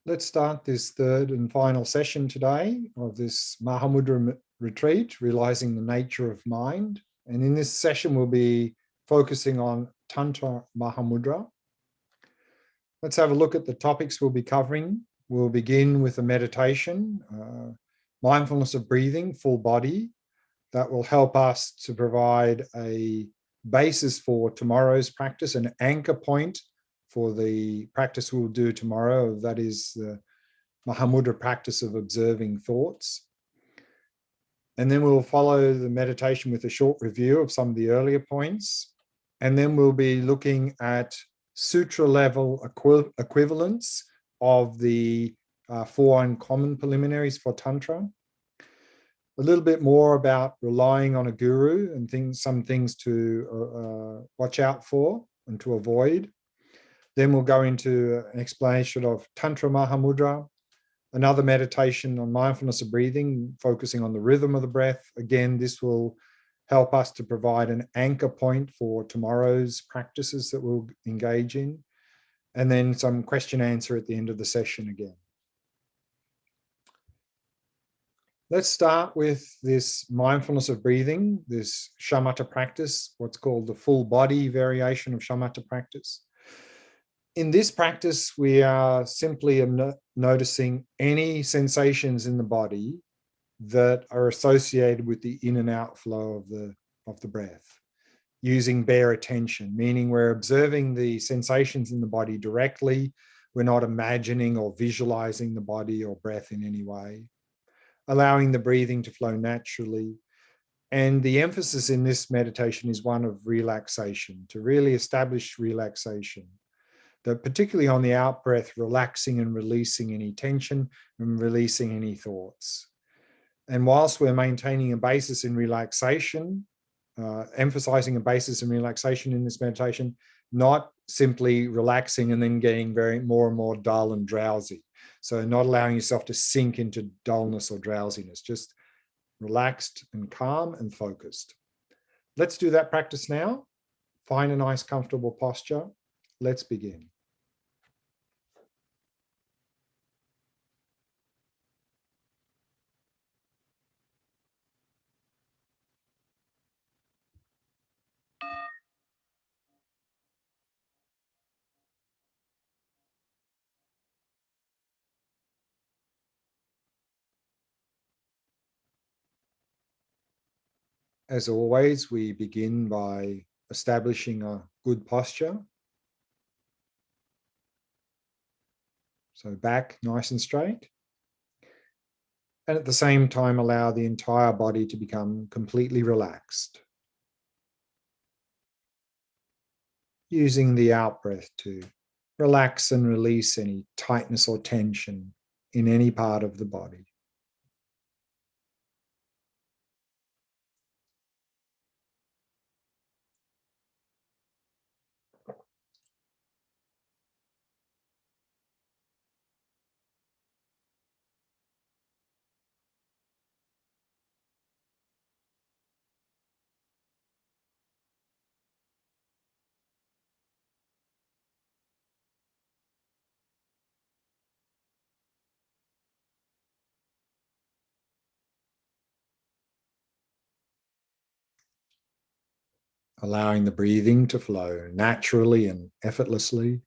Let's start this third and final session today of this Mahamudra retreat, realizing the nature of mind. And in this session, we'll be focusing on Tantra Mahamudra. Let's have a look at the topics we'll be covering. We'll begin with a meditation, mindfulness of breathing, full body. That will help us to provide a basis for tomorrow's practice, an anchor point for the practice we'll do tomorrow. That is the Mahamudra practice of observing thoughts. And then we'll follow the meditation with a short review of some of the earlier points. And then we'll be looking at Sutra level equivalents of the four uncommon preliminaries for Tantra. A little bit more about relying on a guru and some things to watch out for and to avoid. Then we'll go into an explanation of Tantra Mahamudra, another meditation on mindfulness of breathing, focusing on the rhythm of the breath. Again, this will help us to provide an anchor point for tomorrow's practices that we'll engage in. And then some question answer at the end of the session again. Let's start with this mindfulness of breathing, this shamatha practice, what's called the full body variation of shamatha practice. In this practice, we are simply noticing any sensations in the body that are associated with the in and out flow of the breath, using bare attention, meaning we're observing the sensations in the body directly. We're not imagining or visualizing the body or breath in any way, allowing the breathing to flow naturally. And the emphasis in this meditation is one of relaxation, to really establish relaxation. That particularly on the out breath, relaxing and releasing any tension and releasing any thoughts. And whilst we're maintaining a basis in relaxation, emphasizing a basis in relaxation in this meditation, not simply relaxing and then getting more and more dull and drowsy. So not allowing yourself to sink into dullness or drowsiness, just relaxed and calm and focused. Let's do that practice now. Find a nice, comfortable posture. Let's begin. As always, we begin by establishing a good posture. So back nice and straight. And at the same time, allow the entire body to become completely relaxed. Using the out breath to relax and release any tightness or tension in any part of the body. Allowing the breathing to flow naturally and effortlessly.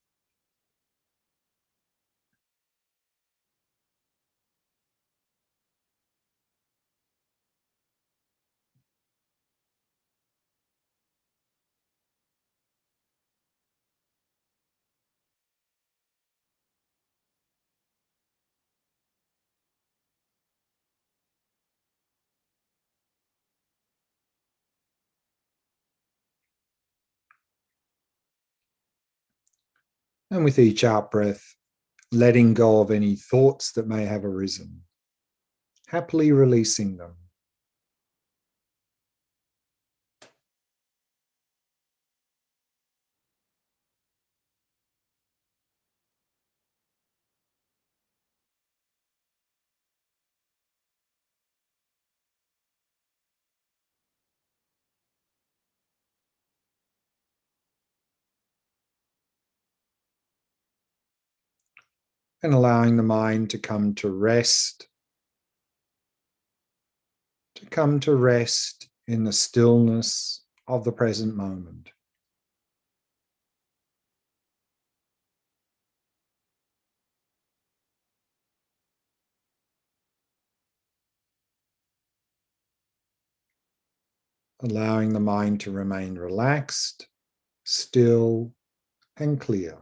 And with each out breath, letting go of any thoughts that may have arisen, happily releasing them. and allowing the mind to come to rest, in the stillness of the present moment. Allowing the mind to remain relaxed, still, and clear.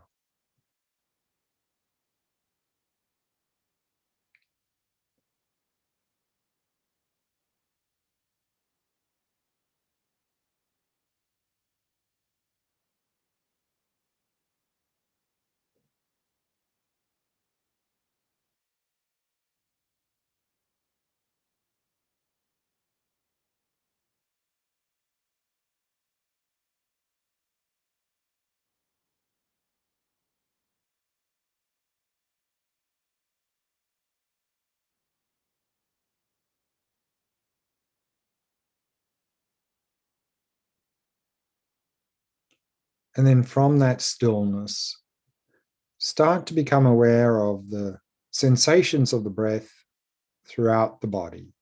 And then from that stillness, start to become aware of the sensations of the breath throughout the body.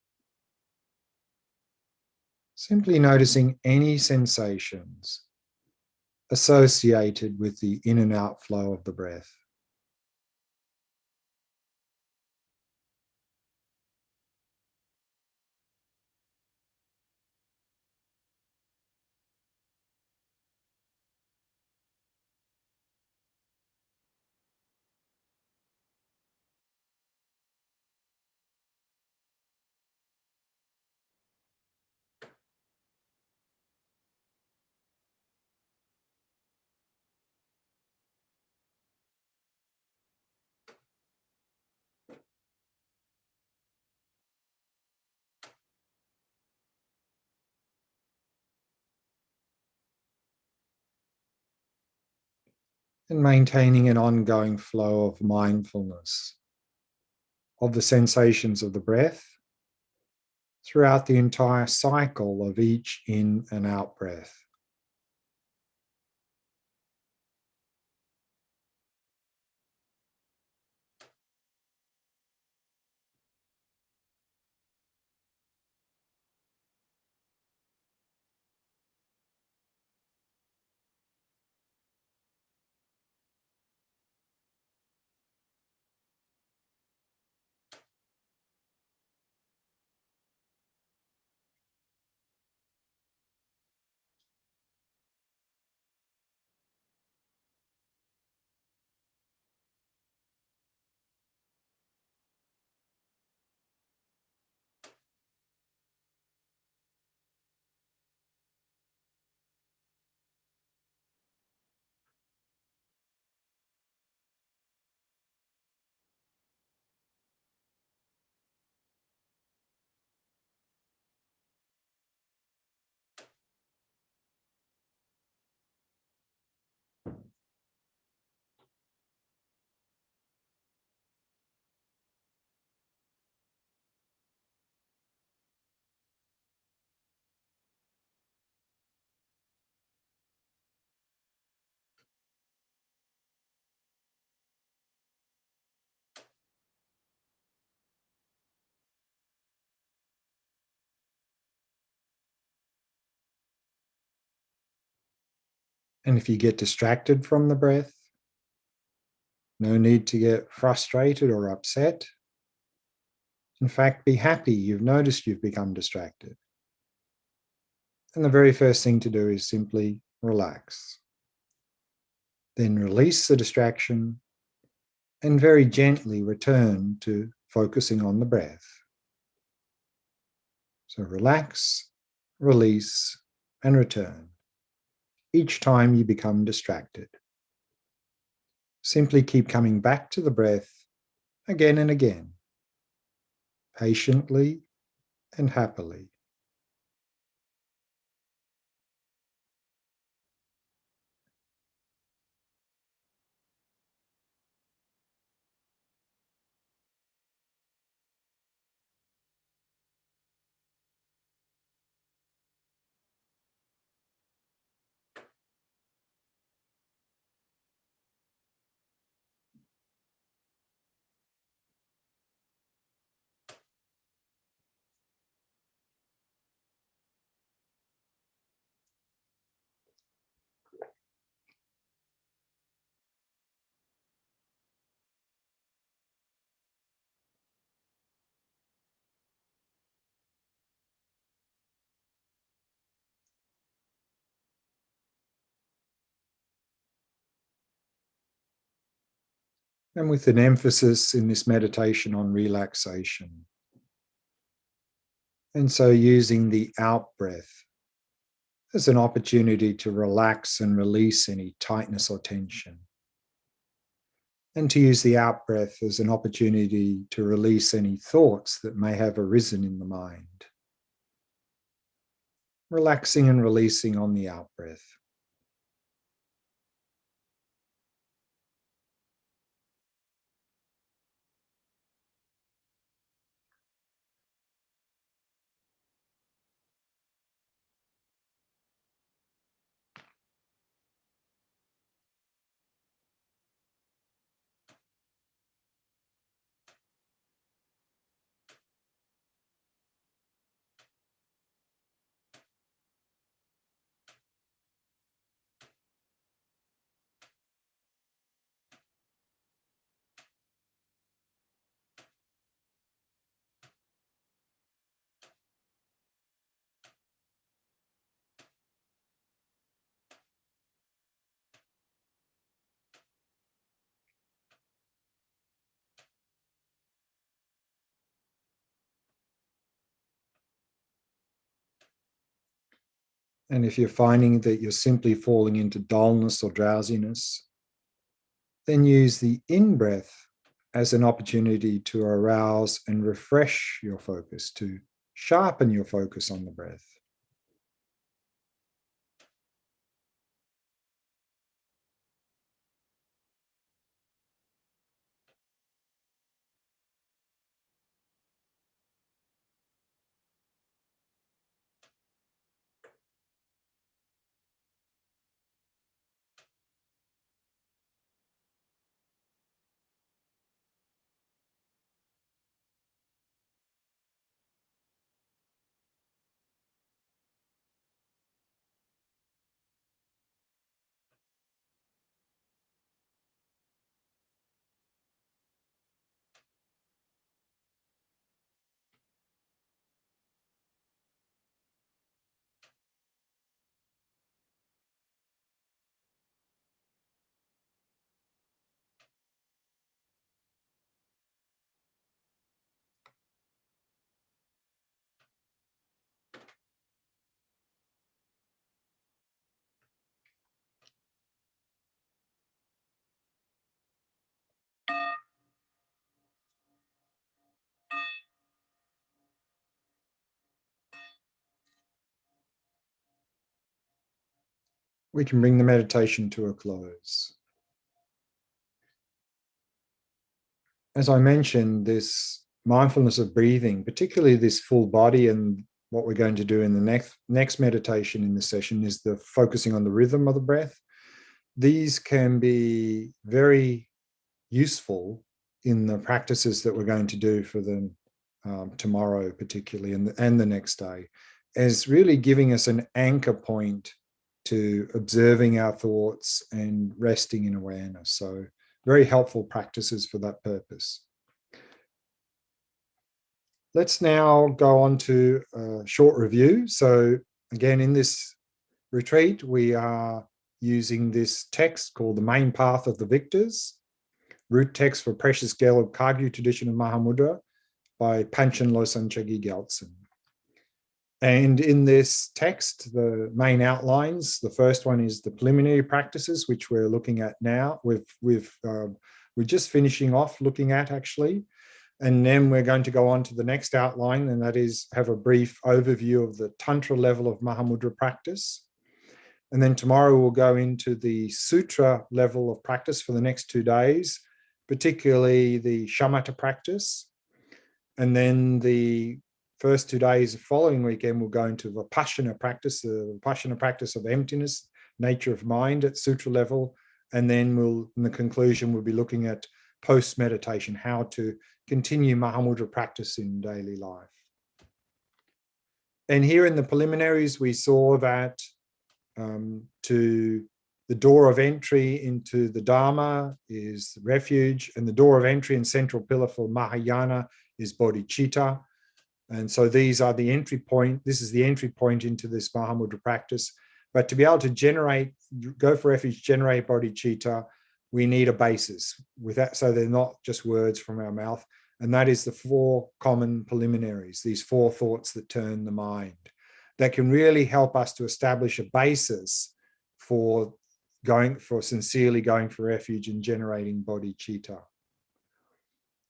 Simply noticing any sensations associated with the in and out flow of the breath. And maintaining an ongoing flow of mindfulness of the sensations of the breath throughout the entire cycle of each in and out breath. And if you get distracted from the breath, no need to get frustrated or upset. In fact, be happy you've noticed you've become distracted. And the very first thing to do is simply relax. Then release the distraction and very gently return to focusing on the breath. So relax, release, and return each time you become distracted. Simply keep coming back to the breath again and again, patiently and happily. and with an emphasis in this meditation on relaxation. And so using the out breath as an opportunity to relax and release any tightness or tension. And to use the out breath as an opportunity to release any thoughts that may have arisen in the mind. Relaxing and releasing on the out breath. And if you're finding that you're simply falling into dullness or drowsiness, then use the in-breath as an opportunity to arouse and refresh your focus, to sharpen your focus on the breath. We can bring the meditation to a close. As I mentioned, this mindfulness of breathing, particularly this full body, and what we're going to do in the next meditation in this session is the focusing on the rhythm of the breath. These can be very useful in the practices that we're going to do for them tomorrow, particularly, and the next day, as really giving us an anchor point to observing our thoughts and resting in awareness. So very helpful practices for that purpose. Let's now go on to a short review. So again, in this retreat, we are using this text called The Main Path of the Victors, root text for Precious Gelug Kagyu tradition of Mahamudra by Panchen Losang Chögyal Gyaltsen. And in this text, the main outlines, the first one is the preliminary practices, which we're looking at now. We're just finishing off looking at, actually. And then we're going to go on to the next outline, and that is have a brief overview of the Tantra level of Mahamudra practice. And then tomorrow we'll go into the Sutra level of practice for the next 2 days, particularly the shamatha practice. And then the first 2 days of following weekend, we'll go into Vipassana practice, the Vipassana practice of emptiness, nature of mind at Sutra level. And then in the conclusion, we'll be looking at post-meditation, how to continue Mahamudra practice in daily life. And here in the preliminaries, we saw that to the door of entry into the Dharma is refuge, and the door of entry and central pillar for Mahayana is bodhicitta. And so these are the entry point. This is the entry point into this Mahamudra practice. But to be able to go for refuge, generate bodhicitta, we need a basis with that, so they're not just words from our mouth. And that is the 4 common preliminaries, these 4 thoughts that turn the mind, that can really help us to establish a basis for sincerely going for refuge and generating bodhicitta.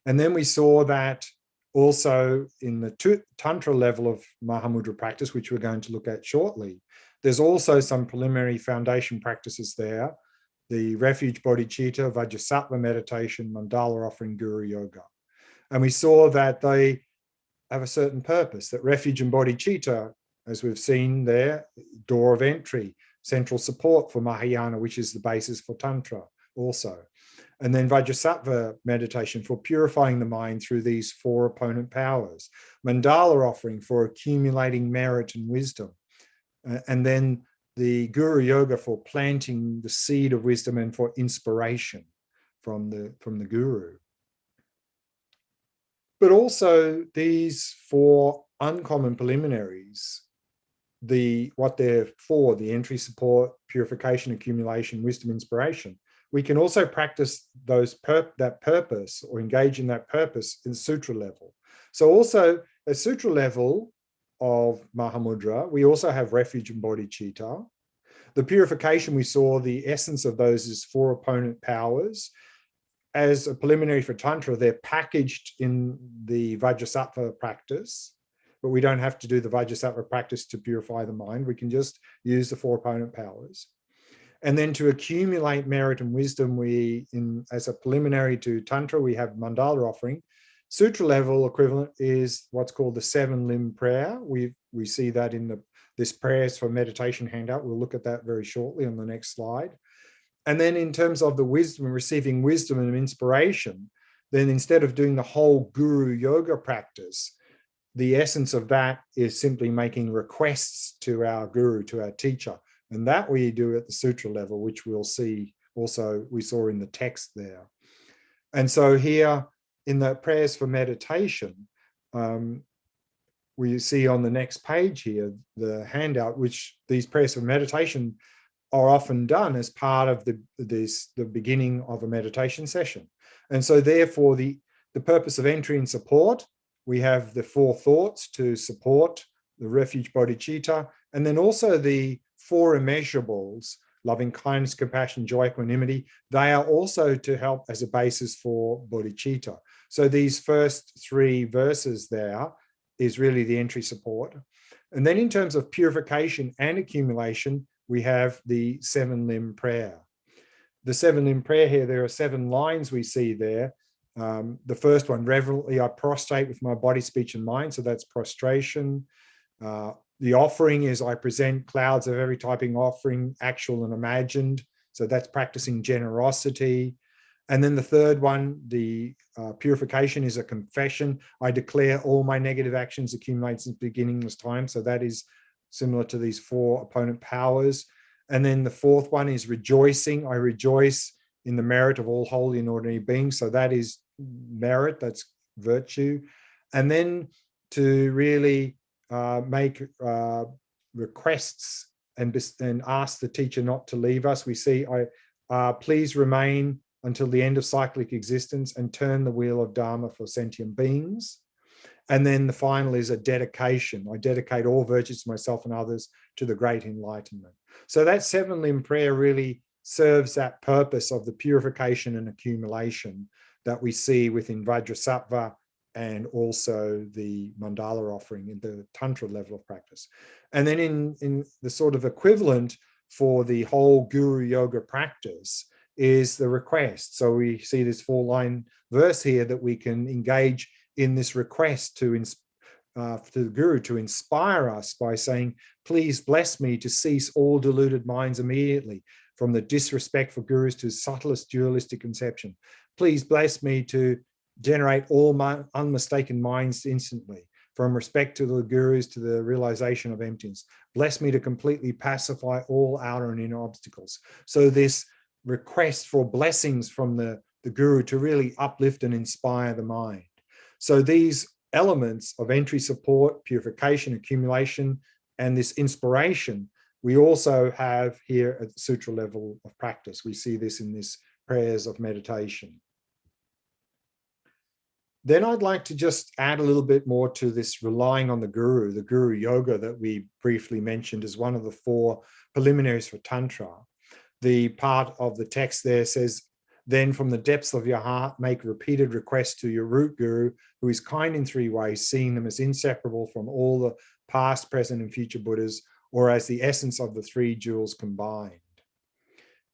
And then we saw that also in the Tantra level of Mahamudra practice, which we're going to look at shortly, there's also some preliminary foundation practices there, the refuge bodhicitta, Vajrasattva meditation, mandala offering, guru yoga. And we saw that they have a certain purpose, that refuge and bodhicitta, as we've seen there, door of entry, central support for Mahayana, which is the basis for Tantra also. And then Vajrasattva meditation for purifying the mind through these 4 opponent powers. Mandala offering for accumulating merit and wisdom. And then the Guru Yoga for planting the seed of wisdom and for inspiration from the Guru. But also these 4 uncommon preliminaries, what they're for, the entry, support, purification, accumulation, wisdom, inspiration, we can also practice that purpose or engage in that purpose in the sutra level. So also at sutra level of Mahamudra, we also have refuge and bodhicitta. The purification, we saw the essence of those is 4 opponent powers. As a preliminary for Tantra, they're packaged in the Vajrasattva practice, but we don't have to do the Vajrasattva practice to purify the mind. We can just use the 4 opponent powers. And then to accumulate merit and wisdom, as a preliminary to Tantra, we have mandala offering. Sutra level equivalent is what's called the 7-limb prayer. We see that in this prayers for meditation handout. We'll look at that very shortly on the next slide. And then in terms of the wisdom, receiving wisdom and inspiration, then instead of doing the whole guru yoga practice, the essence of that is simply making requests to our guru, to our teacher. And that we do at the sutra level, which we'll see also, we saw in the text there. And so here in the prayers for meditation, we see on the next page here, the handout, which these prayers for meditation are often done as part of the beginning of a meditation session. And so therefore the purpose of entry and support, we have the 4 thoughts to support the refuge bodhicitta, and then also the 4 immeasurables, loving kindness, compassion, joy, equanimity, they are also to help as a basis for bodhicitta. So these first 3 verses there is really the entry support. And then in terms of purification and accumulation, we have the 7-limb prayer. The 7-limb prayer here, there are 7 lines we see there. The first one, reverently I prostrate with my body, speech, and mind. So that's prostration. The offering is I present clouds of every typing offering, actual and imagined. So that's practicing generosity. And then the third one, the purification, is a confession. I declare all my negative actions accumulate since beginningless time. So that is similar to these 4 opponent powers. And then the 4th one is rejoicing. I rejoice in the merit of all holy and ordinary beings. So that is merit, that's virtue. And then to really make requests and ask the teacher not to leave us. We see, please remain until the end of cyclic existence and turn the wheel of Dharma for sentient beings. And then the final is a dedication. I dedicate all virtues to myself and others to the great enlightenment. So that 7-limb prayer really serves that purpose of the purification and accumulation that we see within Vajrasattva and also the mandala offering in the Tantra level of practice. And then in the sort of equivalent for the whole Guru Yoga practice is the request. So we see this 4-line verse here that we can engage in this request to the Guru to inspire us by saying, please bless me to cease all deluded minds immediately, from the disrespect for gurus to subtlest dualistic conception. Please bless me to generate all my unmistaken minds instantly, from respect to the gurus to the realization of emptiness. Bless me to completely pacify all outer and inner obstacles. So this request for blessings from the guru to really uplift and inspire the mind. So these elements of entry support, purification, accumulation, and this inspiration, we also have here at the sutra level of practice. We see this in this prayers of meditation. Then I'd like to just add a little bit more to this relying on the guru yoga that we briefly mentioned as one of the 4 preliminaries for Tantra. The part of the text there says, then from the depths of your heart, make repeated requests to your root guru, who is kind in 3 ways, seeing them as inseparable from all the past, present, and future Buddhas, or as the essence of the 3 jewels combined.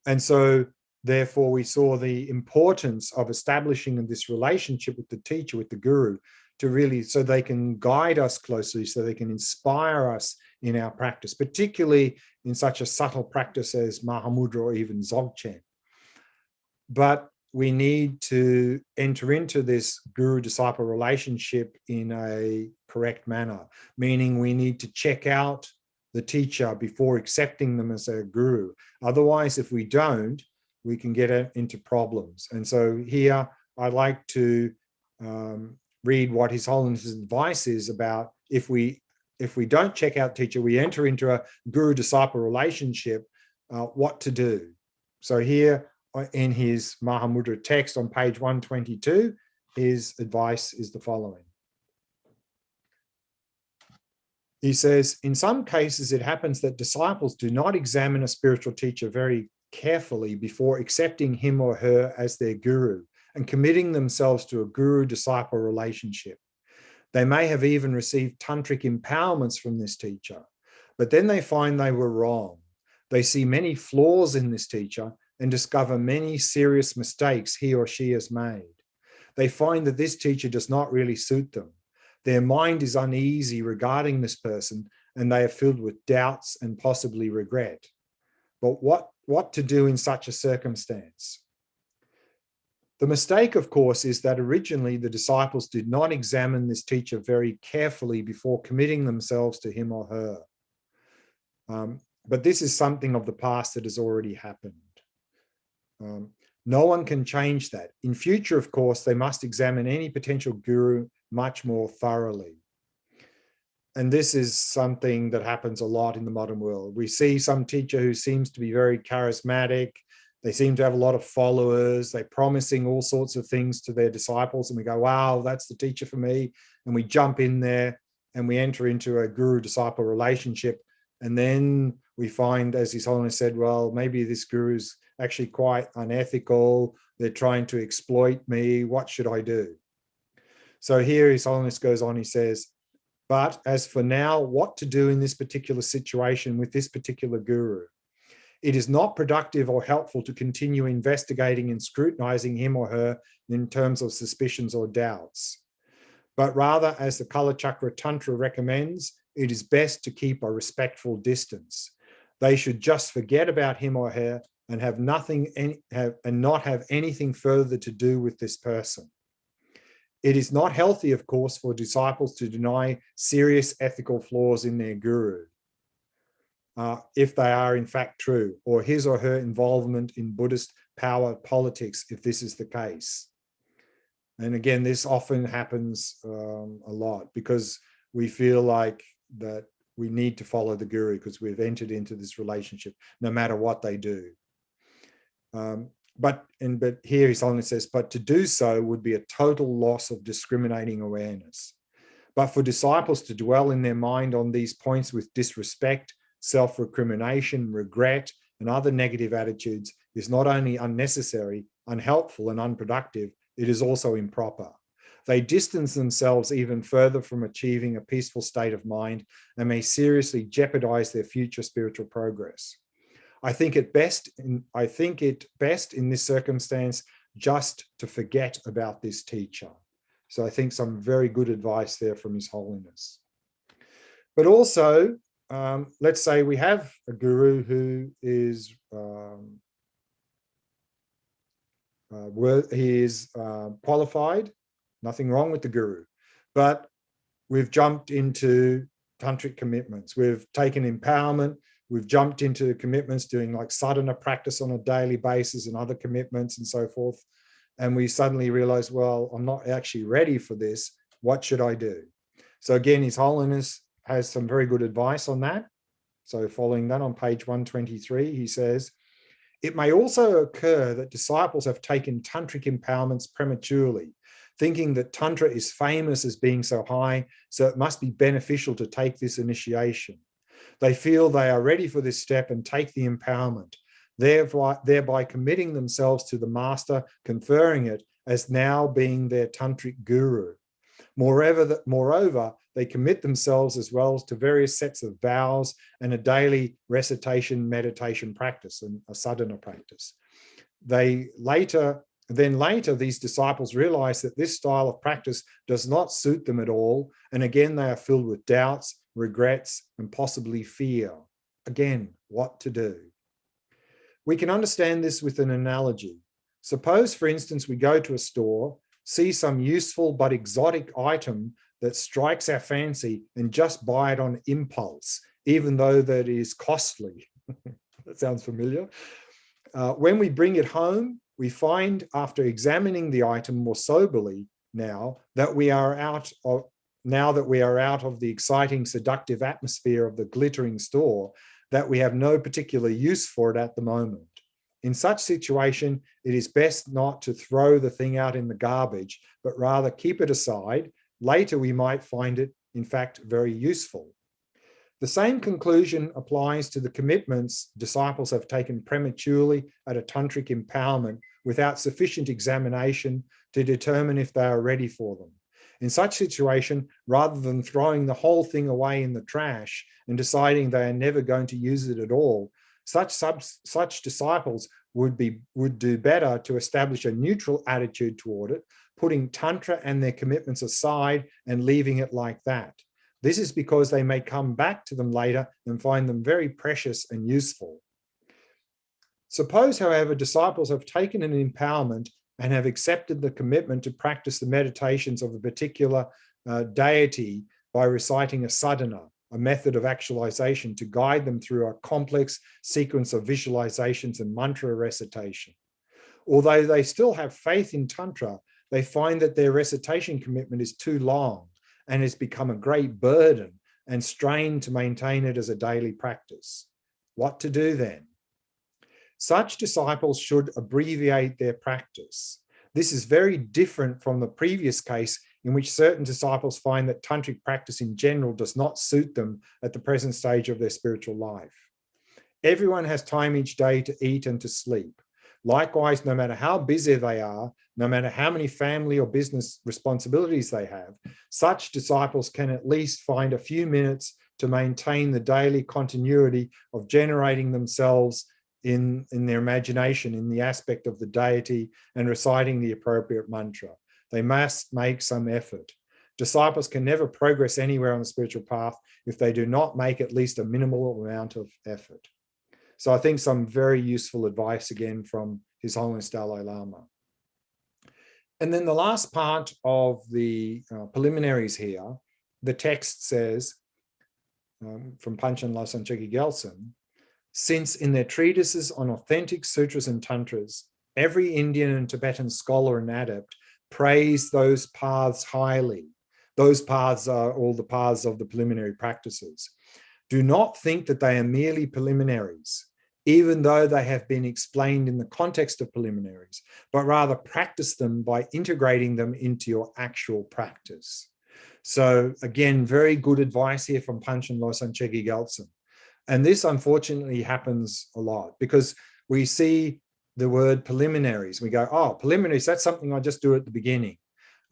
And so therefore, we saw the importance of establishing this relationship with the teacher, with the guru, to really, so they can guide us closely, so they can inspire us in our practice, particularly in such a subtle practice as Mahamudra or even Dzogchen. But we need to enter into this guru-disciple relationship in a correct manner, meaning we need to check out the teacher before accepting them as a guru. Otherwise, if we don't, we can get into problems. And so here I'd like to read what His Holiness's advice is about if we don't check out teacher, we enter into a guru-disciple relationship, what to do. So here in his Mahamudra text on page 122, his advice is the following. He says, in some cases, it happens that disciples do not examine a spiritual teacher very carefully before accepting him or her as their guru and committing themselves to a guru-disciple relationship. They may have even received tantric empowerments from this teacher, but then they find they were wrong. They see many flaws in this teacher and discover many serious mistakes he or she has made. They find that this teacher does not really suit them. Their mind is uneasy regarding this person, and they are filled with doubts and possibly regret. But what to do in such a circumstance? The mistake, of course, is that originally the disciples did not examine this teacher very carefully before committing themselves to him or her. But this is something of the past that has already happened. No one can change that. In future, of course, they must examine any potential guru much more thoroughly. And this is something that happens a lot in the modern world. We see some teacher who seems to be very charismatic. They seem to have a lot of followers. They're promising all sorts of things to their disciples. And we go, wow, that's the teacher for me. And we jump in there and we enter into a guru-disciple relationship. And then we find, as His Holiness said, well, maybe this guru's actually quite unethical. They're trying to exploit me. What should I do? So here His Holiness goes on, he says, but as for now, what to do in this particular situation with this particular guru? It is not productive or helpful to continue investigating and scrutinizing him or her in terms of suspicions or doubts. But rather, as the Kala Chakra Tantra recommends, it is best to keep a respectful distance. They should just forget about him or her and have nothing and not have anything further to do with this person. It is not healthy, of course, for disciples to deny serious ethical flaws in their guru, if they are in fact true, or his or her involvement in Buddhist power politics, if this is the case. And again, this often happens a lot because we feel like that we need to follow the guru because we've entered into this relationship, no matter what they do. But here His Holiness says, but to do so would be a total loss of discriminating awareness. But for disciples to dwell in their mind on these points with disrespect, self-recrimination, regret, and other negative attitudes is not only unnecessary, unhelpful, and unproductive, it is also improper. They distance themselves even further from achieving a peaceful state of mind and may seriously jeopardize their future spiritual progress. I think it best in this circumstance just to forget about this teacher. So I think some very good advice there from His Holiness. But also, let's say we have a guru who is qualified, nothing wrong with the guru, but we've jumped into tantric commitments. We've taken empowerment. We've jumped into commitments, doing like sadhana practice on a daily basis and other commitments and so forth. And we suddenly realize, well, I'm not actually ready for this. What should I do? So again, His Holiness has some very good advice on that. So following that on page 123, he says, It may also occur that disciples have taken tantric empowerments prematurely, thinking that Tantra is famous as being so high, so it must be beneficial to take this initiation. They feel they are ready for this step and take the empowerment, thereby committing themselves to the master, conferring it as now being their tantric guru. Moreover, they commit themselves as well to various sets of vows and a daily recitation meditation practice and a sadhana practice. Later, these disciples realize that this style of practice does not suit them at all. And again, they are filled with doubts, regrets, and possibly fear. Again, what to do? We can understand this with an analogy. Suppose, for instance, we go to a store, see some useful but exotic item that strikes our fancy and just buy it on impulse, even though that is costly. That sounds familiar. When we bring it home, we find, after examining the item more soberly, now that we are out of the exciting, seductive atmosphere of the glittering store, that we have no particular use for it at the moment. In such situation, it is best not to throw the thing out in the garbage, but rather keep it aside. Later, we might find it, in fact, very useful. The same conclusion applies to the commitments disciples have taken prematurely at a tantric empowerment without sufficient examination to determine if they are ready for them. In such situation, rather than throwing the whole thing away in the trash and deciding they are never going to use it at all, such disciples would do better to establish a neutral attitude toward it, putting Tantra and their commitments aside and leaving it like that. This is because they may come back to them later and find them very precious and useful. Suppose, however, disciples have taken an empowerment and have accepted the commitment to practice the meditations of a particular deity by reciting a sadhana, a method of actualization to guide them through a complex sequence of visualizations and mantra recitation. Although they still have faith in Tantra, they find that their recitation commitment is too long and has become a great burden and strain to maintain it as a daily practice. What to do then? Such disciples should abbreviate their practice. This is very different from the previous case in which certain disciples find that tantric practice in general does not suit them at the present stage of their spiritual life. Everyone has time each day to eat and to sleep. Likewise, no matter how busy they are, no matter how many family or business responsibilities they have, such disciples can at least find a few minutes to maintain the daily continuity of generating themselves in their imagination in the aspect of the deity and reciting the appropriate mantra. They must make some effort. Disciples can never progress anywhere on the spiritual path if they do not make at least a minimal amount of effort. So I think some very useful advice again from His Holiness Dalai Lama. And then the last part of the preliminaries here, the text says, from Panchen Losang Chökyi Gyaltsen, since in their treatises on authentic sutras and tantras, every Indian and Tibetan scholar and adept praise those paths highly. Those paths are all the paths of the preliminary practices. Do not think that they are merely preliminaries, even though they have been explained in the context of preliminaries, but rather practice them by integrating them into your actual practice. So again, very good advice here from Panchen Losang Chökyi Gyaltsen. And this unfortunately happens a lot because we see the word preliminaries. We go, oh, preliminaries, that's something I just do at the beginning.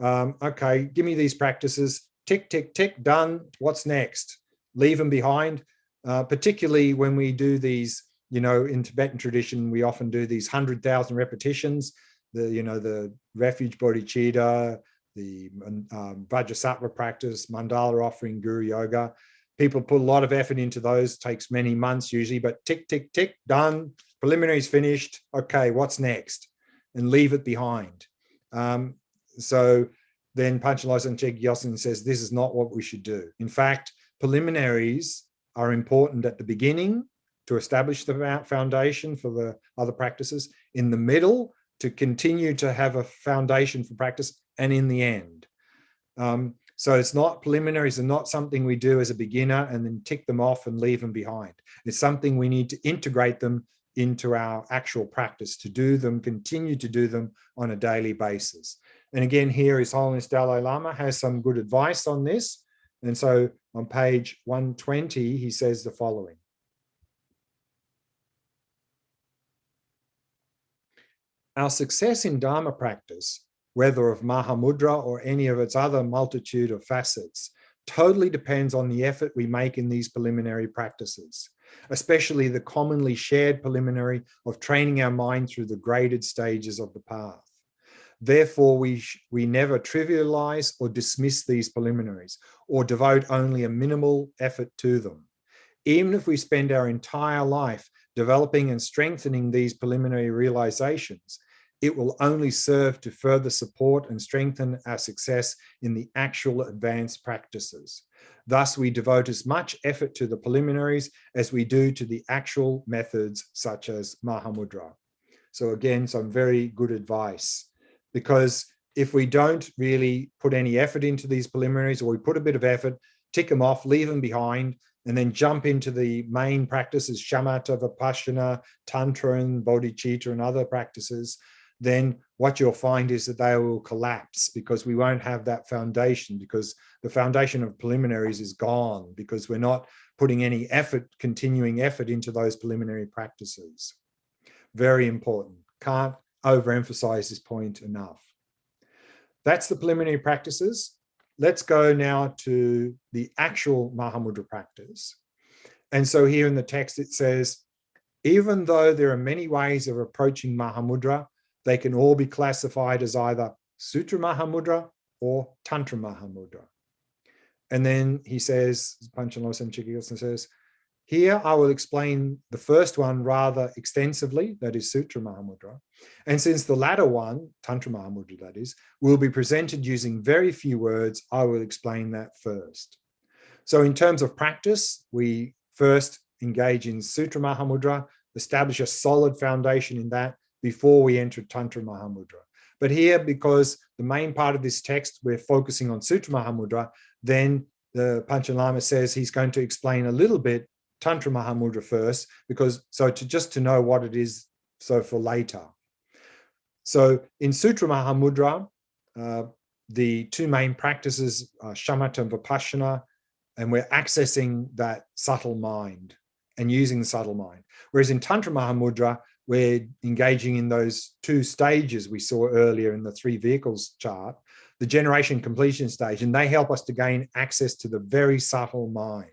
Okay, give me these practices, tick, tick, tick, done. What's next? Leave them behind. Particularly when we do these, in Tibetan tradition, we often do these 100,000 repetitions, the refuge bodhicitta, the Vajrasattva practice, mandala offering, guru yoga. People put a lot of effort into those, takes many months usually, but tick, tick, tick, done, preliminaries finished. Okay, what's next? And leave it behind. So then Panchen Losang Chökyi Gyaltsen says this is not what we should do. In fact, preliminaries are important at the beginning to establish the foundation for the other practices, in the middle to continue to have a foundation for practice, and in the end. So it's not, preliminaries are not something we do as a beginner and then tick them off and leave them behind. It's something we need to integrate them into our actual practice, to do them, continue to do them on a daily basis. And again, here His Holiness Dalai Lama has some good advice on this. And so on page 120, he says the following. Our success in Dharma practice, whether of Mahamudra or any of its other multitude of facets, totally depends on the effort we make in these preliminary practices, especially the commonly shared preliminary of training our mind through the graded stages of the path. Therefore, we never trivialize or dismiss these preliminaries or devote only a minimal effort to them. Even if we spend our entire life developing and strengthening these preliminary realizations, it will only serve to further support and strengthen our success in the actual advanced practices. Thus, we devote as much effort to the preliminaries as we do to the actual methods, such as Mahamudra. So again, some very good advice, because if we don't really put any effort into these preliminaries, or we put a bit of effort, tick them off, leave them behind, and then jump into the main practices, shamatha, vipassana, tantra, and bodhicitta, and other practices, then what you'll find is that they will collapse, because we won't have that foundation, because the foundation of preliminaries is gone, because we're not putting any effort, continuing effort into those preliminary practices. Very important. Can't overemphasize this point enough. That's the preliminary practices. Let's go now to the actual Mahamudra practice. And so here in the text, it says, even though there are many ways of approaching Mahamudra, they can all be classified as either Sutra Mahamudra or Tantra Mahamudra. And then he says, Panchen Losam Chikilson says, here I will explain the first one rather extensively, that is Sutra Mahamudra. And since the latter one, Tantra Mahamudra that is, will be presented using very few words, I will explain that first. So in terms of practice, we first engage in Sutra Mahamudra, establish a solid foundation in that before we enter Tantra Mahamudra. But here, because the main part of this text, we're focusing on Sutra Mahamudra, then the Panchen Lama says he's going to explain a little bit Tantra Mahamudra first, because just to know what it is, so for later. So in Sutra Mahamudra, the two main practices are shamatha and vipassana, and we're accessing that subtle mind and using the subtle mind. Whereas in Tantra Mahamudra, we're engaging in those two stages we saw earlier in the three vehicles chart, the generation completion stage, and they help us to gain access to the very subtle mind.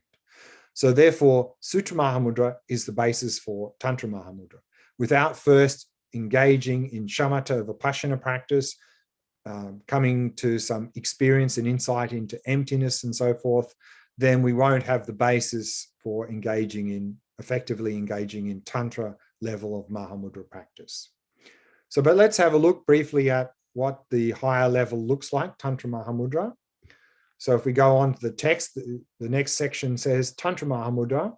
So therefore, Sutra Mahamudra is the basis for Tantra Mahamudra. Without first engaging in shamatha, vipassana practice, coming to some experience and insight into emptiness and so forth, then we won't have the basis for effectively engaging in Tantra level of Mahamudra practice. So, but let's have a look briefly at what the higher level looks like, Tantra Mahamudra. So if we go on to the text, the next section says Tantra Mahamudra,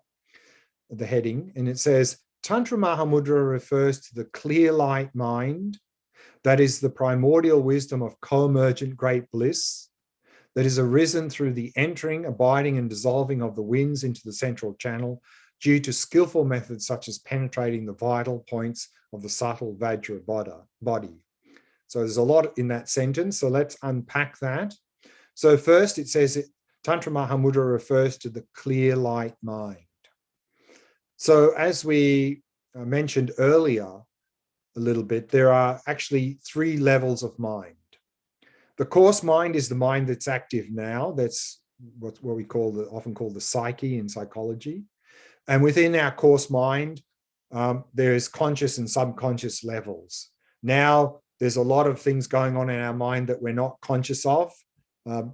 the heading, and it says, Tantra Mahamudra refers to the clear light mind, that is the primordial wisdom of co-emergent great bliss, that is arisen through the entering, abiding, and dissolving of the winds into the central channel due to skillful methods such as penetrating the vital points of the subtle Vajra body. So there's a lot in that sentence, so let's unpack that. So first it says that Tantra Mahamudra refers to the clear light mind. So as we mentioned earlier a little bit, there are actually three levels of mind. The coarse mind is the mind that's active now. That's what we often call the psyche in psychology. And within our coarse mind, there's conscious and subconscious levels. Now, there's a lot of things going on in our mind that we're not conscious of,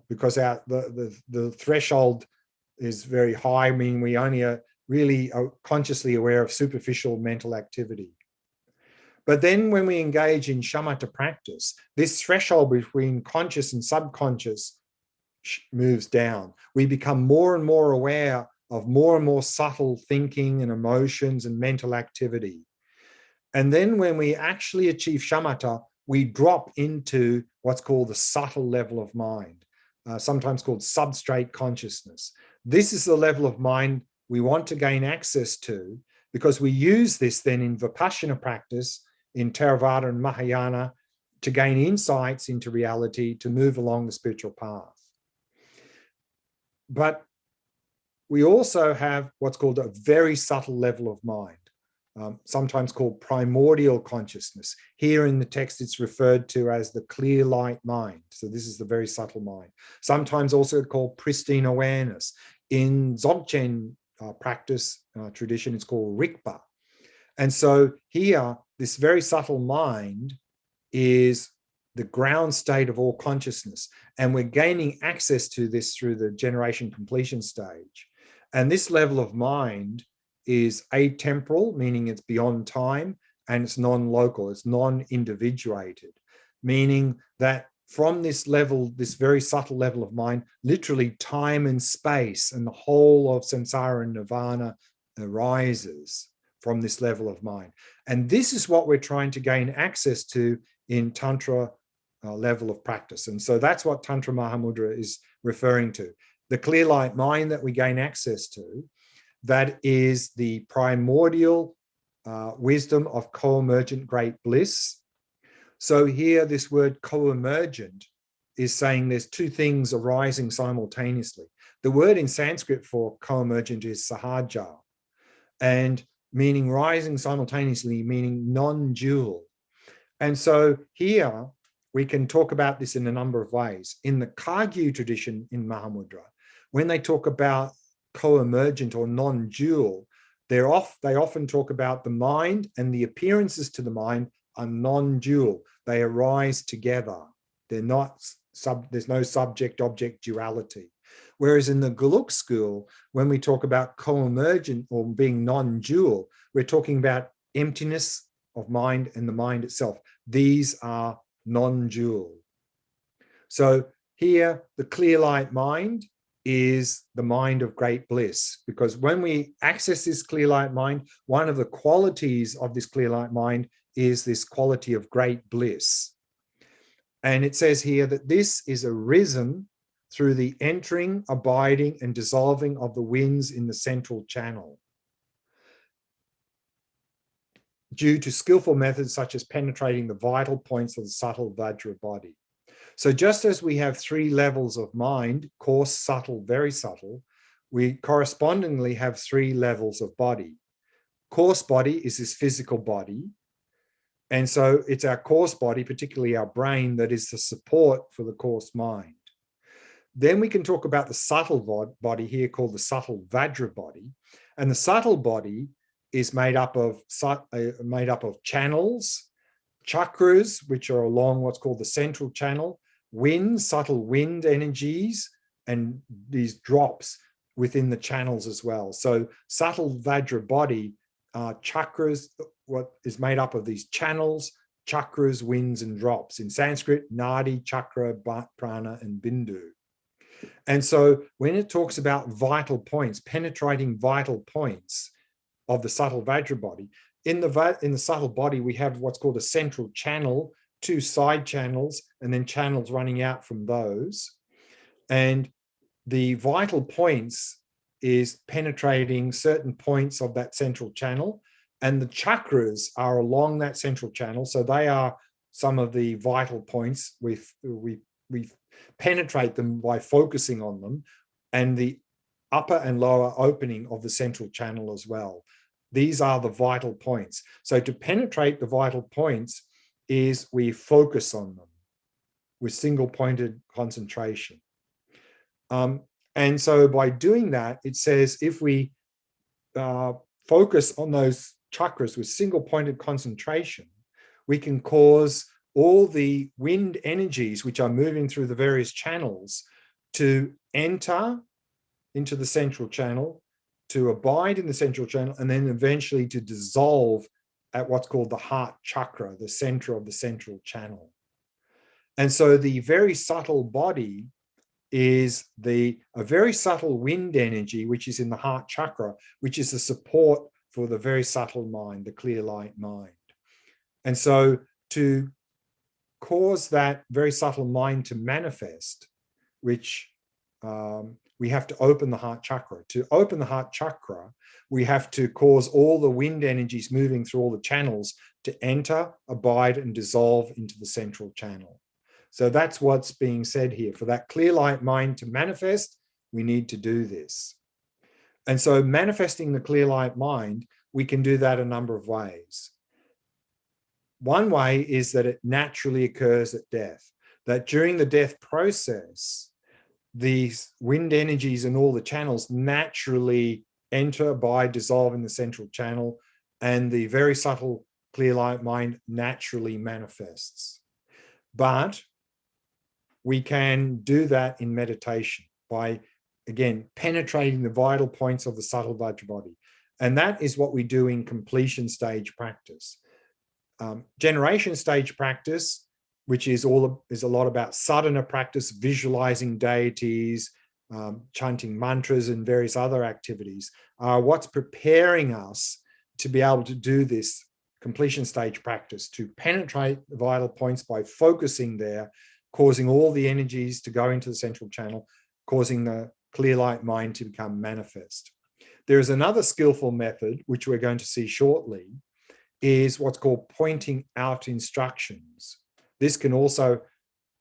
because the threshold is very high, meaning we only are really consciously aware of superficial mental activity. But then when we engage in shamatha practice, this threshold between conscious and subconscious moves down. We become more and more aware of more and more subtle thinking and emotions and mental activity. And then when we actually achieve shamatha, we drop into what's called the subtle level of mind, sometimes called substrate consciousness. This is the level of mind we want to gain access to, because we use this then in Vipassana practice, in Theravada and Mahayana, to gain insights into reality, to move along the spiritual path. But we also have what's called a very subtle level of mind, sometimes called primordial consciousness. Here in the text, it's referred to as the clear light mind. So this is the very subtle mind. Sometimes also called pristine awareness. In Dzogchen practice tradition, it's called Rigpa. And so here, this very subtle mind is the ground state of all consciousness. And we're gaining access to this through the generation completion stage. And this level of mind is atemporal, meaning it's beyond time, and it's non-local, it's non-individuated, meaning that from this level, this very subtle level of mind, literally time and space and the whole of samsara and nirvana arises from this level of mind. And this is what we're trying to gain access to in Tantra level of practice. And so that's what Tantra Mahamudra is referring to. The clear light mind that we gain access to, that is the primordial wisdom of co-emergent great bliss. So here, this word co-emergent is saying there's two things arising simultaneously. The word in Sanskrit for co-emergent is sahaja, and meaning rising simultaneously, meaning non-dual. And so here, we can talk about this in a number of ways. In the Kagyu tradition in Mahamudra, when they talk about co-emergent or non-dual, they often talk about the mind and the appearances to the mind are non-dual. They arise together. They're not there's no subject-object duality. Whereas in the Geluk school, when we talk about co-emergent or being non-dual, we're talking about emptiness of mind and the mind itself. These are non-dual. So here, the clear light mind is the mind of great bliss, because when we access this clear light mind, one of the qualities of this clear light mind is this quality of great bliss. And it says here that this is arisen through the entering, abiding, and dissolving of the winds in the central channel, due to skillful methods such as penetrating the vital points of the subtle Vajra body. So just as we have three levels of mind, coarse, subtle, very subtle, we correspondingly have three levels of body. Coarse body is this physical body. And so it's our coarse body, particularly our brain, that is the support for the coarse mind. Then we can talk about the subtle body here, called the subtle Vajra body. And the subtle body is made up of channels, chakras, which are along what's called the central channel, wind, subtle wind energies, and these drops within the channels as well. So subtle Vajra body are chakras, what is made up of these channels, chakras, winds, and drops. In Sanskrit, nadi, chakra, prana, and bindu. And so when it talks about vital points, penetrating vital points of the subtle Vajra body, in the subtle body, we have what's called a central channel, two side channels, and then channels running out from those. And the vital points is penetrating certain points of that central channel. And the chakras are along that central channel. So they are some of the vital points. We penetrate them by focusing on them, and the upper and lower opening of the central channel as well. These are the vital points. So to penetrate the vital points is we focus on them with single-pointed concentration. And so by doing that, it says if we focus on those chakras with single-pointed concentration, we can cause all the wind energies which are moving through the various channels to enter into the central channel, to abide in the central channel, and then eventually to dissolve at what's called the heart chakra, the center of the central channel. And so the very subtle body is a very subtle wind energy, which is in the heart chakra, which is the support for the very subtle mind, the clear light mind. And so to cause that very subtle mind to manifest, which we have to open the heart chakra. To open the heart chakra, we have to cause all the wind energies moving through all the channels to enter, abide, and dissolve into the central channel. So that's what's being said here. For that clear light mind to manifest, we need to do this. And so manifesting the clear light mind, we can do that a number of ways. One way is that it naturally occurs at death, that during the death process, these wind energies and all the channels naturally enter, abide, dissolve in the central channel, and the very subtle clear light mind naturally manifests. But we can do that in meditation by, again, penetrating the vital points of the subtle Vajra body. And that is what we do in completion stage practice. Generation stage practice, which is a lot about sadhana practice, visualizing deities, chanting mantras and various other activities, are what's preparing us to be able to do this completion stage practice, to penetrate the vital points by focusing there, causing all the energies to go into the central channel, causing the clear light mind to become manifest. There is another skillful method, which we're going to see shortly, is what's called pointing out instructions. This can also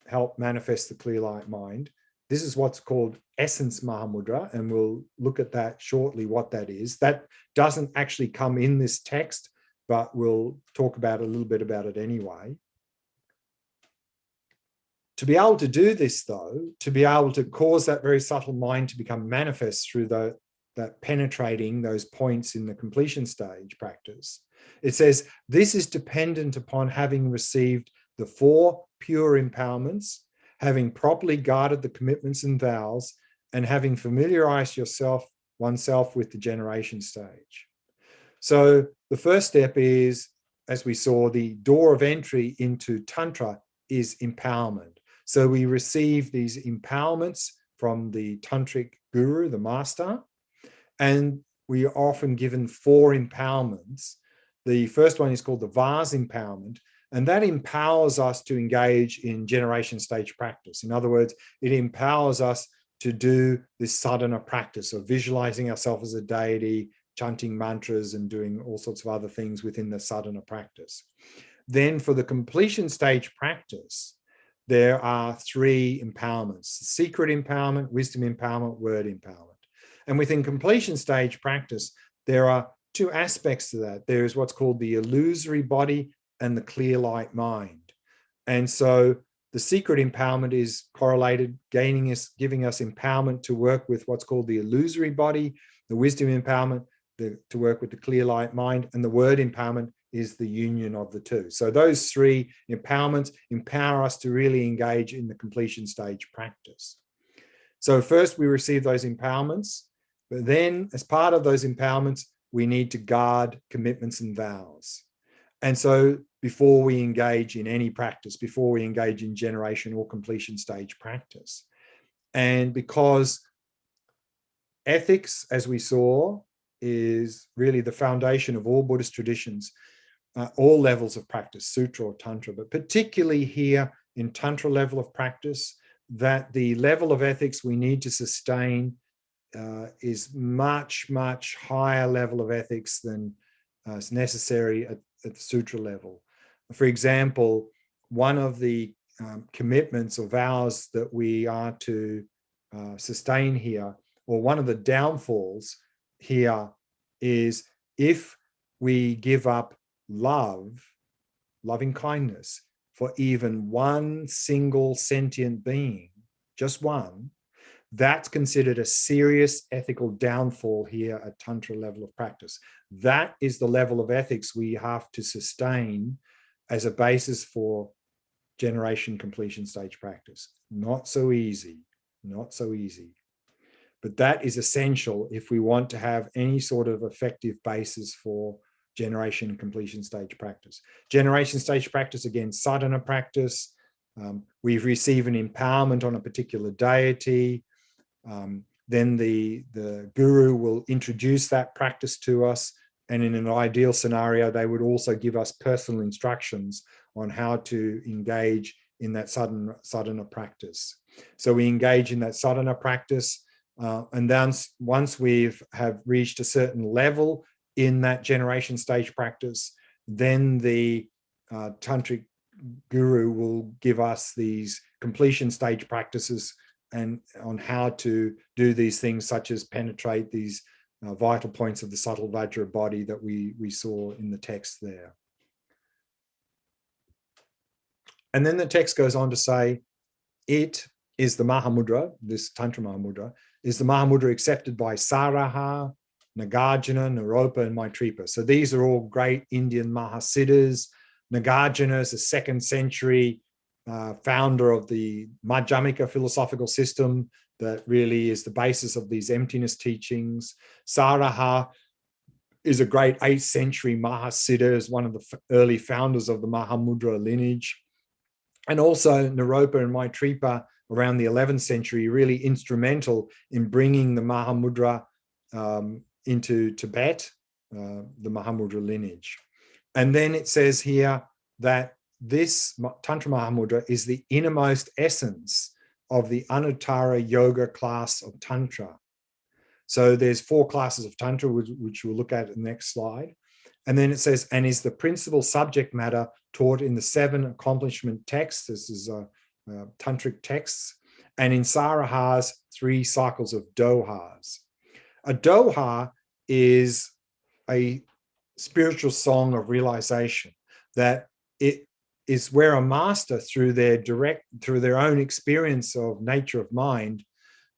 help manifest the clear light mind. This is what's called essence Mahamudra, and we'll look at that shortly, what that is. That doesn't actually come in this text, but we'll talk about a little bit about it anyway. To be able to do this, though, to be able to cause that very subtle mind to become manifest through that penetrating those points in the completion stage practice, it says this is dependent upon having received the 4 pure empowerments, having properly guarded the commitments and vows, and having familiarized oneself with the generation stage. So the first step is, as we saw, the door of entry into Tantra is empowerment. So we receive these empowerments from the tantric guru, the master, and we are often given 4 empowerments. The first one is called the vase empowerment, and that empowers us to engage in generation stage practice. In other words, it empowers us to do this sadhana practice of visualizing ourselves as a deity, chanting mantras, and doing all sorts of other things within the sadhana practice. Then for the completion stage practice, there are 3 empowerments: secret empowerment, wisdom empowerment, word empowerment. And within completion stage practice, there are 2 aspects to that. There is what's called the illusory body and the clear light mind. And so the secret empowerment is correlated, giving us empowerment to work with what's called the illusory body, the wisdom empowerment to work with the clear light mind, and the word empowerment is the union of the 2. So those 3 empowerments empower us to really engage in the completion stage practice. So first we receive those empowerments, but then as part of those empowerments, we need to guard commitments and vows. And so before we engage in any practice, before we engage in generation or completion stage practice, and because ethics, as we saw, is really the foundation of all Buddhist traditions, all levels of practice, Sutra or Tantra, but particularly here in Tantra level of practice, that the level of ethics we need to sustain is much, much higher level of ethics than is necessary at the Sutra level. For example, one of the commitments or vows that we are to sustain here, or one of the downfalls here, is if we give up loving kindness for even one single sentient being, just one, that's considered a serious ethical downfall here at Tantra level of practice. That is the level of ethics we have to sustain as a basis for generation completion stage practice. Not so easy, not so easy. But that is essential if we want to have any sort of effective basis for generation and completion stage practice. Generation stage practice, again, sadhana practice. We receive an empowerment on a particular deity. Then the guru will introduce that practice to us. And in an ideal scenario, they would also give us personal instructions on how to engage in that sadhana practice. So we engage in that sadhana practice. And then once we have reached a certain level in that generation stage practice, then the tantric guru will give us these completion stage practices and on how to do these things, such as penetrate these vital points of the subtle Vajra body that we saw in the text there. And then the text goes on to say, it is the Mahamudra, this Tantra Mahamudra, is the Mahamudra accepted by Saraha, Nagarjuna, Naropa, and Maitripa. So these are all great Indian Mahasiddhas. Nagarjuna is a 2nd century founder of the Madhyamika philosophical system that really is the basis of these emptiness teachings. Saraha is a great 8th century Mahasiddha, is one of the early founders of the Mahamudra lineage. And also Naropa and Maitripa around the 11th century, really instrumental in bringing the Mahamudra into Tibet, the Mahamudra lineage. And then it says here that this Tantra Mahamudra is the innermost essence of the Anuttara Yoga class of Tantra. So there's 4 classes of Tantra, which we'll look at in the next slide. And then it says, and is the principal subject matter taught in the 7 accomplishment texts. This is tantric texts. And in Saraha's 3 cycles of dohas. A doha is a spiritual song of realization, that it is where a master, through their own experience of nature of mind,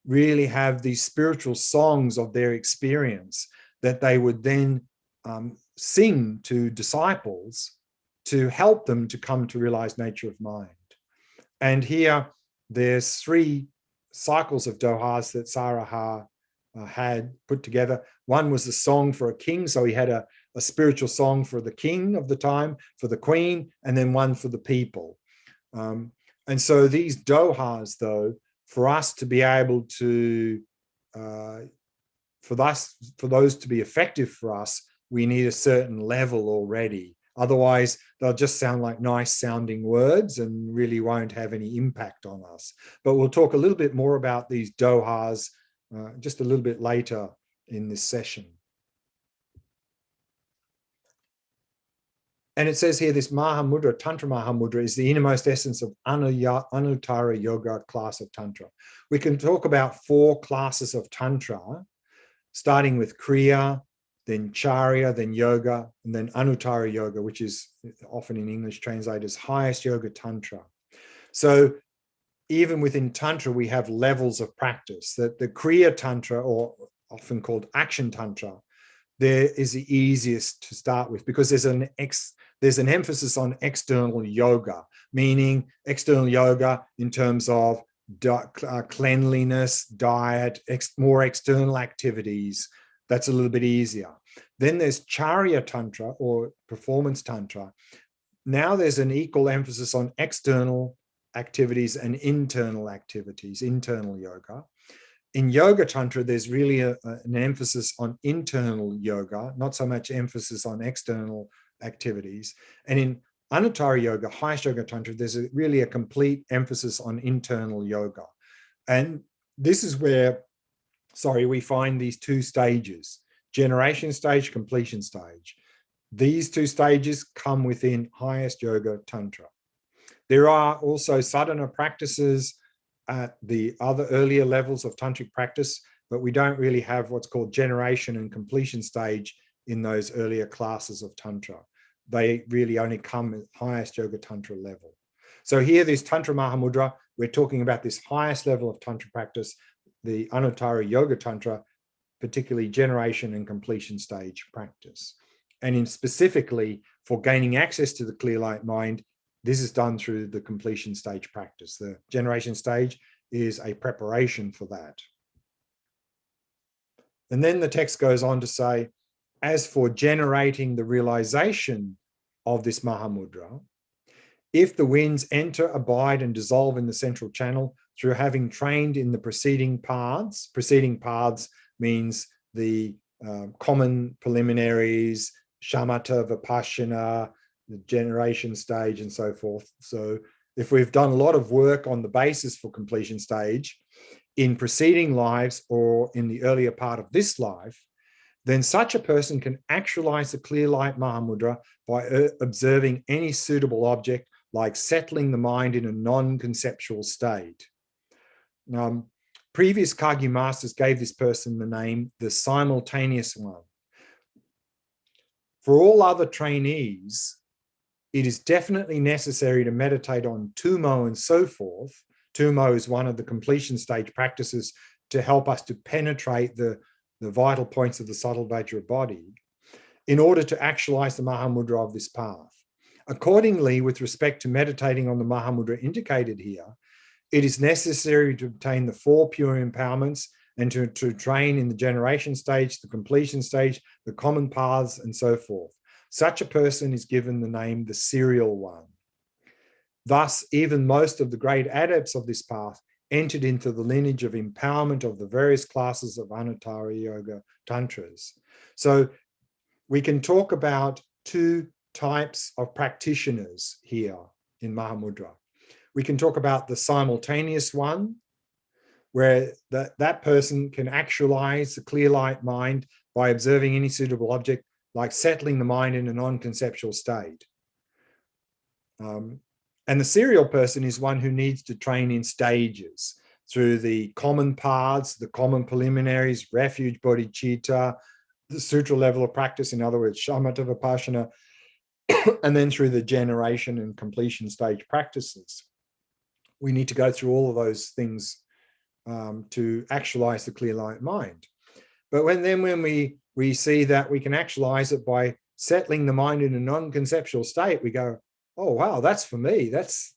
really have these spiritual songs of their experience that they would then sing to disciples to help them to come to realize nature of mind. And here there's 3 cycles of dohas that Saraha had put together. One was a song for a king, so he had a spiritual song for the king of the time, for the queen, and then one for the people. And so these dohas, though, for us to be able to, for those to be effective for us, we need a certain level already. Otherwise, they'll just sound like nice sounding words and really won't have any impact on us. But we'll talk a little bit more about these dohas just a little bit later in this session. And it says here, this Mahamudra, Tantra Mahamudra, is the innermost essence of Anuttara Yoga class of Tantra. We can talk about 4 classes of Tantra, starting with Kriya, then Charya, then Yoga, and then Anuttara Yoga, which is often in English translated as highest Yoga Tantra. So even within Tantra, we have levels of practice. That the Kriya Tantra, or often called Action Tantra, there is the easiest to start with, because there's an emphasis on external yoga, meaning external yoga in terms of cleanliness, diet, more external activities. That's a little bit easier. Then there's Charya Tantra, or Performance Tantra. Now there's an equal emphasis on external activities and internal activities, internal yoga. In Yoga Tantra, there's really an emphasis on internal yoga, not so much emphasis on external activities. And in Anuttara Yoga, highest Yoga Tantra, there's really a complete emphasis on internal yoga. And this is where, we find these 2 stages, generation stage, completion stage. These 2 stages come within highest Yoga Tantra. There are also sadhana practices at the other earlier levels of tantric practice, but we don't really have what's called generation and completion stage in those earlier classes of Tantra. They really only come at highest Yoga Tantra level. So here, this Tantra Mahamudra, we're talking about this highest level of Tantra practice, the Anuttara Yoga Tantra, particularly generation and completion stage practice. And specifically for gaining access to the clear light mind, this is done through the completion stage practice. The generation stage is a preparation for that. And then the text goes on to say, as for generating the realization of this Mahamudra, if the winds enter, abide, and dissolve in the central channel through having trained in the preceding paths means the common preliminaries, shamatha, vipassana, the generation stage, and so forth. So if we've done a lot of work on the basis for completion stage, in preceding lives or in the earlier part of this life, then such a person can actualize the clear light Mahamudra by observing any suitable object, like settling the mind in a non-conceptual state. Previous Kagyu masters gave this person the name the simultaneous one. For all other trainees, it is definitely necessary to meditate on Tumo and so forth. Tumo is one of the completion stage practices to help us to penetrate the vital points of the subtle Vajra body in order to actualize the Mahamudra of this path. Accordingly, with respect to meditating on the Mahamudra indicated here, it is necessary to obtain the 4 pure empowerments and to train in the generation stage, the completion stage, the common paths, and so forth. Such a person is given the name the serial one. Thus, even most of the great adepts of this path entered into the lineage of empowerment of the various classes of Anuttara Yoga Tantras. So we can talk about 2 types of practitioners here in Mahamudra. We can talk about the simultaneous one, where that person can actualize the clear light mind by observing any suitable object, like settling the mind in a non-conceptual state. And the serial person is one who needs to train in stages through the common paths, the common preliminaries, refuge, bodhicitta, the sutra level of practice, in other words, shamatha vipassana, and then through the generation and completion stage practices. We need to go through all of those things to actualize the clear light mind. But when we see that we can actualize it by settling the mind in a non-conceptual state, we go, oh wow, that's for me. That's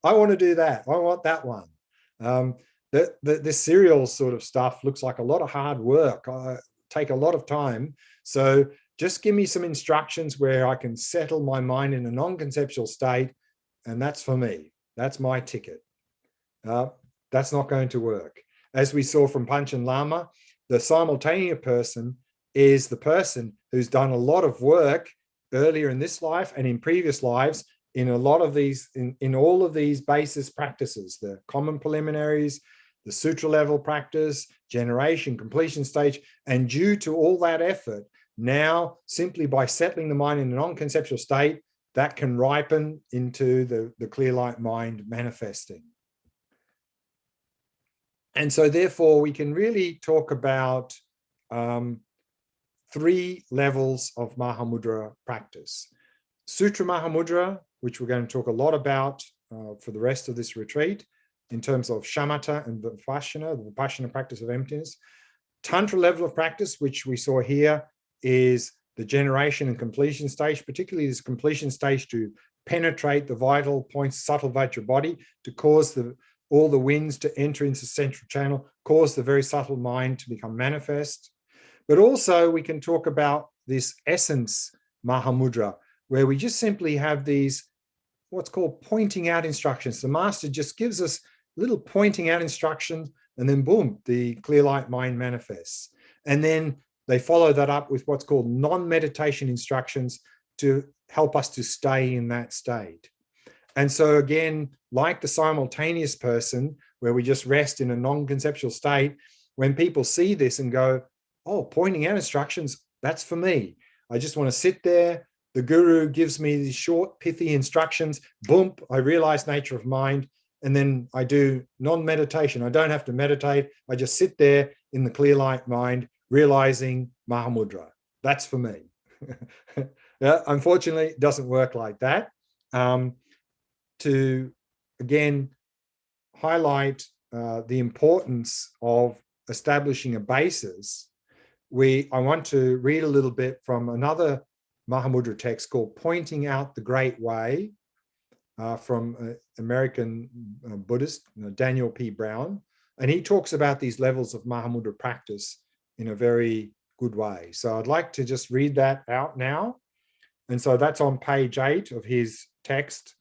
I want to do that. I want that one. This serial sort of stuff looks like a lot of hard work. Take a lot of time. So just give me some instructions where I can settle my mind in a non-conceptual state, and that's for me. That's my ticket. That's not going to work. As we saw from Panchen Lama, the simultaneous person is the person who's done a lot of work earlier in this life and in previous lives in a lot of these, in all of these basis practices, the common preliminaries, the sutra level practice, generation, completion stage, and due to all that effort, now simply by settling the mind in a non-conceptual state, that can ripen into the clear light mind manifesting. And so therefore we can really talk about 3 levels of Mahamudra practice. Sutra Mahamudra, which we're going to talk a lot about for the rest of this retreat, in terms of shamatha and vipassana, the vipassana practice of emptiness. Tantra level of practice, which we saw here, is the generation and completion stage, particularly this completion stage to penetrate the vital points, subtle Vajra body, to cause all the winds to enter into the central channel, cause the very subtle mind to become manifest. But also we can talk about this essence Mahamudra, where we just simply have these, what's called pointing out instructions. The master just gives us little pointing out instructions, and then boom, the clear light mind manifests. And then they follow that up with what's called non-meditation instructions to help us to stay in that state. And so again, like the simultaneous person, where we just rest in a non-conceptual state, when people see this and go, oh, pointing out instructions, that's for me. I just want to sit there. The guru gives me these short, pithy instructions. Boom, I realize nature of mind. And then I do non-meditation. I don't have to meditate. I just sit there in the clear light mind, realizing Mahamudra. That's for me. Yeah, unfortunately, it doesn't work like that. To, again, highlight the importance of establishing a basis, I want to read a little bit from another Mahamudra text called Pointing Out the Great Way, from American Buddhist, Daniel P. Brown. And he talks about these levels of Mahamudra practice in a very good way. So I'd like to just read that out now. And so that's on page 8 of his text.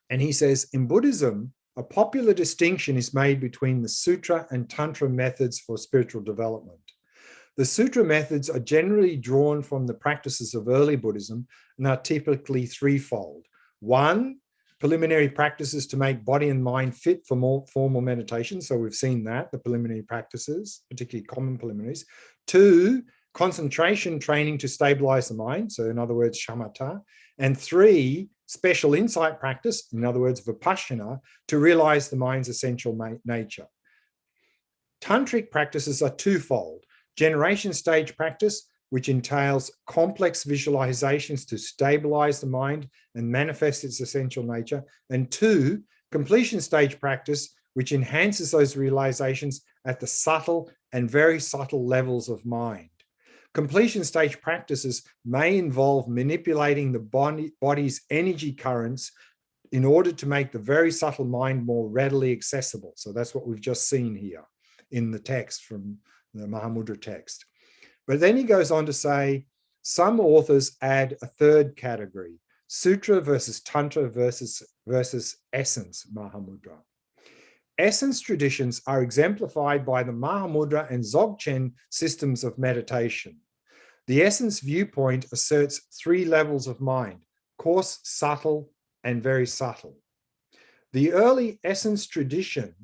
And he says, in Buddhism, a popular distinction is made between the Sutra and Tantra methods for spiritual development. The Sutra methods are generally drawn from the practices of early Buddhism and are typically threefold. 1, preliminary practices to make body and mind fit for more formal meditation. So we've seen that, the preliminary practices, particularly common preliminaries. 2, concentration training to stabilize the mind. So in other words, shamatha. And 3, special insight practice, in other words, vipassana, to realize the mind's essential nature. Tantric practices are twofold. Generation stage practice, which entails complex visualizations to stabilize the mind and manifest its essential nature. And 2, completion stage practice, which enhances those realizations at the subtle and very subtle levels of mind. Completion stage practices may involve manipulating the body's energy currents in order to make the very subtle mind more readily accessible. So that's what we've just seen here in the text from the Mahamudra text. But then he goes on to say, some authors add a third category, Sutra versus Tantra versus Essence Mahamudra. Essence traditions are exemplified by the Mahamudra and Dzogchen systems of meditation. The essence viewpoint asserts 3 levels of mind, coarse, subtle, and very subtle. The early essence tradition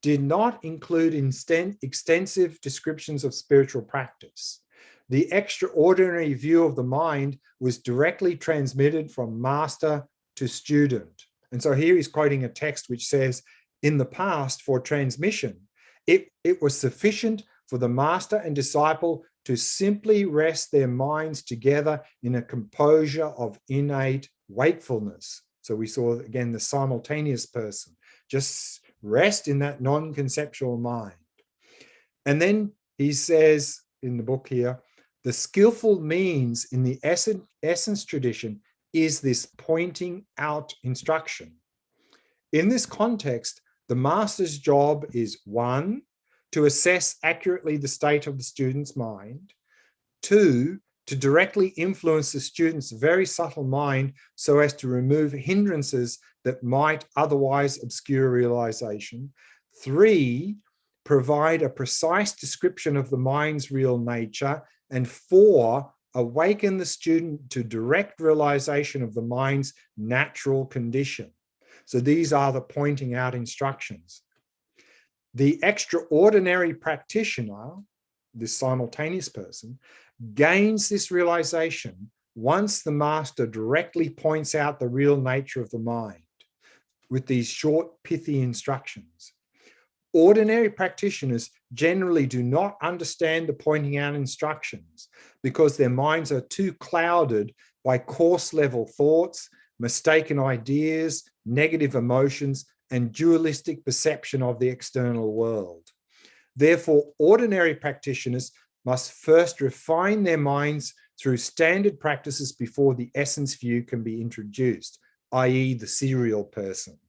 did not include extensive descriptions of spiritual practice. The extraordinary view of the mind was directly transmitted from master to student. And so here he's quoting a text which says, in the past, for transmission, it was sufficient for the master and disciple to simply rest their minds together in a composure of innate wakefulness. So we saw again the simultaneous person, just rest in that non-conceptual mind. And then he says in the book here, the skillful means in the essence tradition is this pointing out instruction. In this context, the master's job is 1, to assess accurately the state of the student's mind, 2, to directly influence the student's very subtle mind so as to remove hindrances that might otherwise obscure realization, 3, provide a precise description of the mind's real nature, and 4, awaken the student to direct realization of the mind's natural condition. So these are the pointing out instructions. The extraordinary practitioner, this simultaneous person, gains this realization once the master directly points out the real nature of the mind with these short, pithy instructions. Ordinary practitioners generally do not understand the pointing out instructions because their minds are too clouded by coarse level thoughts, mistaken ideas, negative emotions, and dualistic perception of the external world. Therefore, ordinary practitioners must first refine their minds through standard practices before the essence view can be introduced, i.e. the serial person.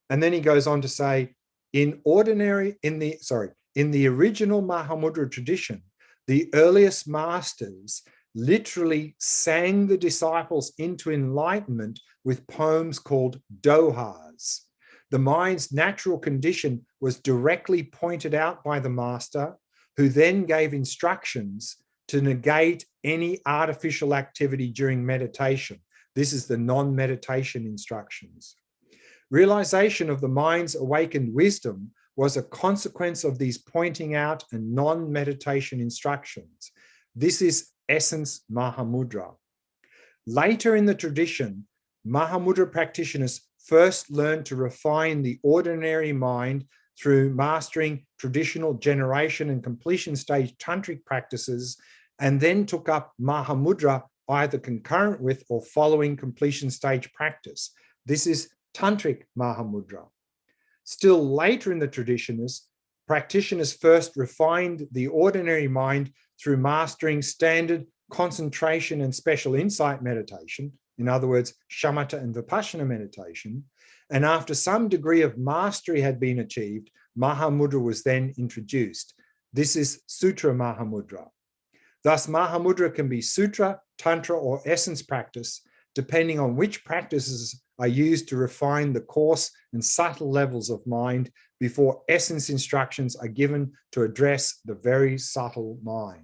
And then he goes on to say, in the original Mahamudra tradition, the earliest masters literally sang the disciples into enlightenment with poems called dohas. The mind's natural condition was directly pointed out by the master, who then gave instructions to negate any artificial activity during meditation. This is the non-meditation instructions. Realization of the mind's awakened wisdom was a consequence of these pointing out and non-meditation instructions. This is essence Mahamudra. Later in the tradition, Mahamudra practitioners first learned to refine the ordinary mind through mastering traditional generation and completion stage tantric practices, and then took up Mahamudra either concurrent with or following completion stage practice. This is Tantric Mahamudra. Still later in the tradition, practitioners first refined the ordinary mind through mastering standard concentration and special insight meditation, in other words, shamatha and vipassana meditation. And after some degree of mastery had been achieved, Mahamudra was then introduced. This is Sutra Mahamudra. Thus, Mahamudra can be Sutra, Tantra, or essence practice, depending on which practices are used to refine the coarse and subtle levels of mind before essence instructions are given to address the very subtle mind.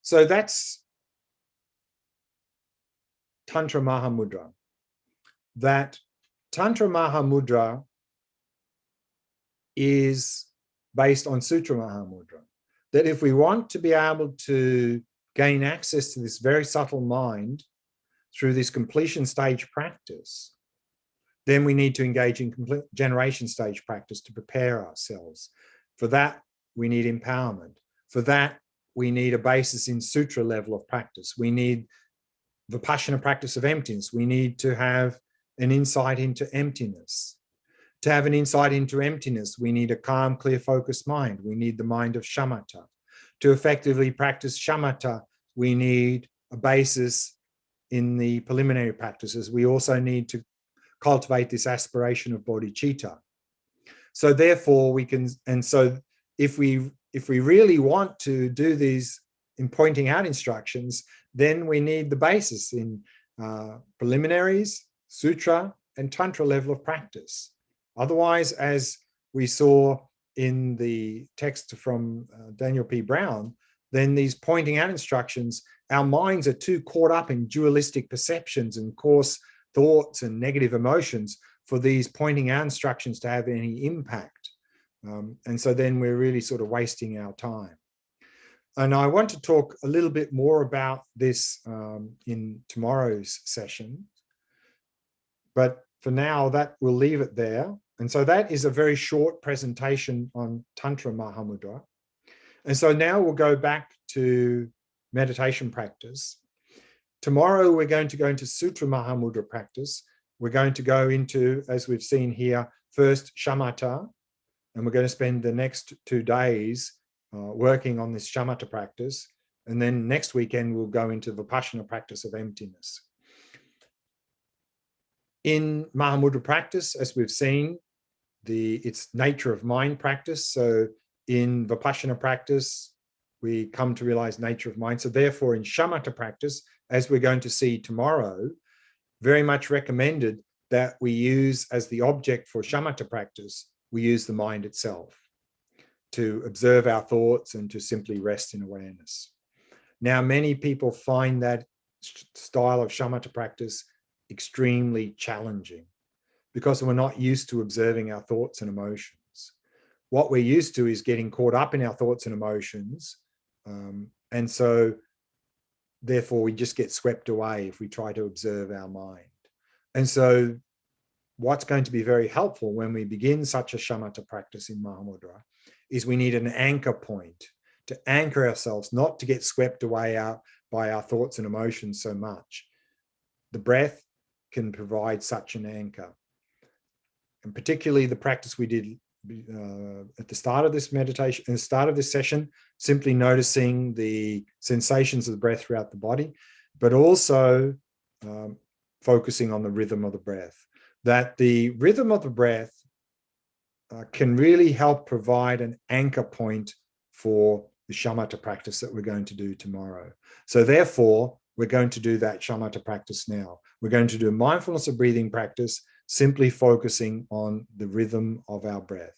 So that's Tantra Mahamudra. That Tantra Mahamudra is based on Sutra Mahamudra. That if we want to be able to gain access to this very subtle mind through this completion stage practice, then we need to engage in generation stage practice to prepare ourselves. For that, we need empowerment. For that, we need a basis in Sutra level of practice. We need Vipassana practice of emptiness. We need to have an insight into emptiness. To have an insight into emptiness, we need a calm, clear, focused mind. We need the mind of shamatha. To effectively practice shamatha, we need a basis in the preliminary practices. We also need to cultivate this aspiration of bodhicitta. So therefore we can, and so if we really want to do these in pointing out instructions, then we need the basis in preliminaries, sutra, and tantra level of practice. Otherwise, as we saw in the text from Daniel P. Brown, then these pointing out instructions, our minds are too caught up in dualistic perceptions and coarse thoughts and negative emotions for these pointing out instructions to have any impact. And so then we're really sort of wasting our time. And I want to talk a little bit more about this in tomorrow's session. But for now, we'll leave it there. And so that is a very short presentation on Tantra Mahamudra. And so now we'll go back to meditation practice. Tomorrow, we're going to go into Sutra Mahamudra practice. We're going to go into, as we've seen here, first shamatha, and we're going to spend the next 2 days working on this shamatha practice. And then next weekend, we'll go into Vipassana practice of emptiness. In Mahamudra practice, as we've seen, it's nature of mind practice. So in Vipassana practice, we come to realize nature of mind. So therefore, in shamatha practice, as we're going to see tomorrow, very much recommended that we use as the object for shamatha practice, we use the mind itself to observe our thoughts and to simply rest in awareness. Now, many people find that style of shamatha practice extremely challenging because we're not used to observing our thoughts and emotions. What we're used to is getting caught up in our thoughts and emotions. And so therefore we just get swept away if we try to observe our mind. And so what's going to be very helpful when we begin such a shamatha practice in Mahamudra is we need an anchor point to anchor ourselves, not to get swept away out by our thoughts and emotions so much. The breath can provide such an anchor. And particularly the practice we did at the start of this meditation, at the start of this session, simply noticing the sensations of the breath throughout the body, but also focusing on the rhythm of the breath. That the rhythm of the breath can really help provide an anchor point for the shamatha practice that we're going to do tomorrow. So therefore, we're going to do that shamatha practice now. We're going to do mindfulness of breathing practice, simply focusing on the rhythm of our breath.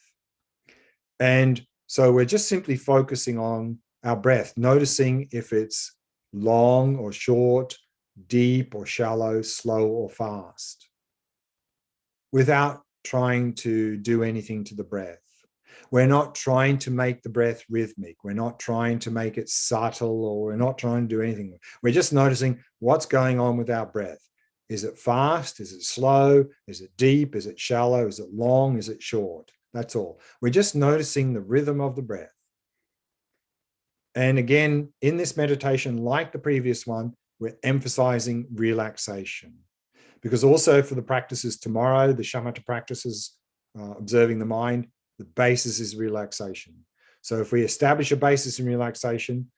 And so we're just simply focusing on our breath, noticing if it's long or short, deep or shallow, slow or fast, without trying to do anything to the breath. We're not trying to make the breath rhythmic. We're not trying to make it subtle, or we're not trying to do anything. We're just noticing what's going on with our breath. Is it fast? Is it slow? Is it deep? Is it shallow? Is it long? Is it short? That's all. We're just noticing the rhythm of the breath. And again, in this meditation, like the previous one, we're emphasizing relaxation. Because also for the practices tomorrow, the shamatha practices, observing the mind, the basis is relaxation. So if we establish a basis in relaxation,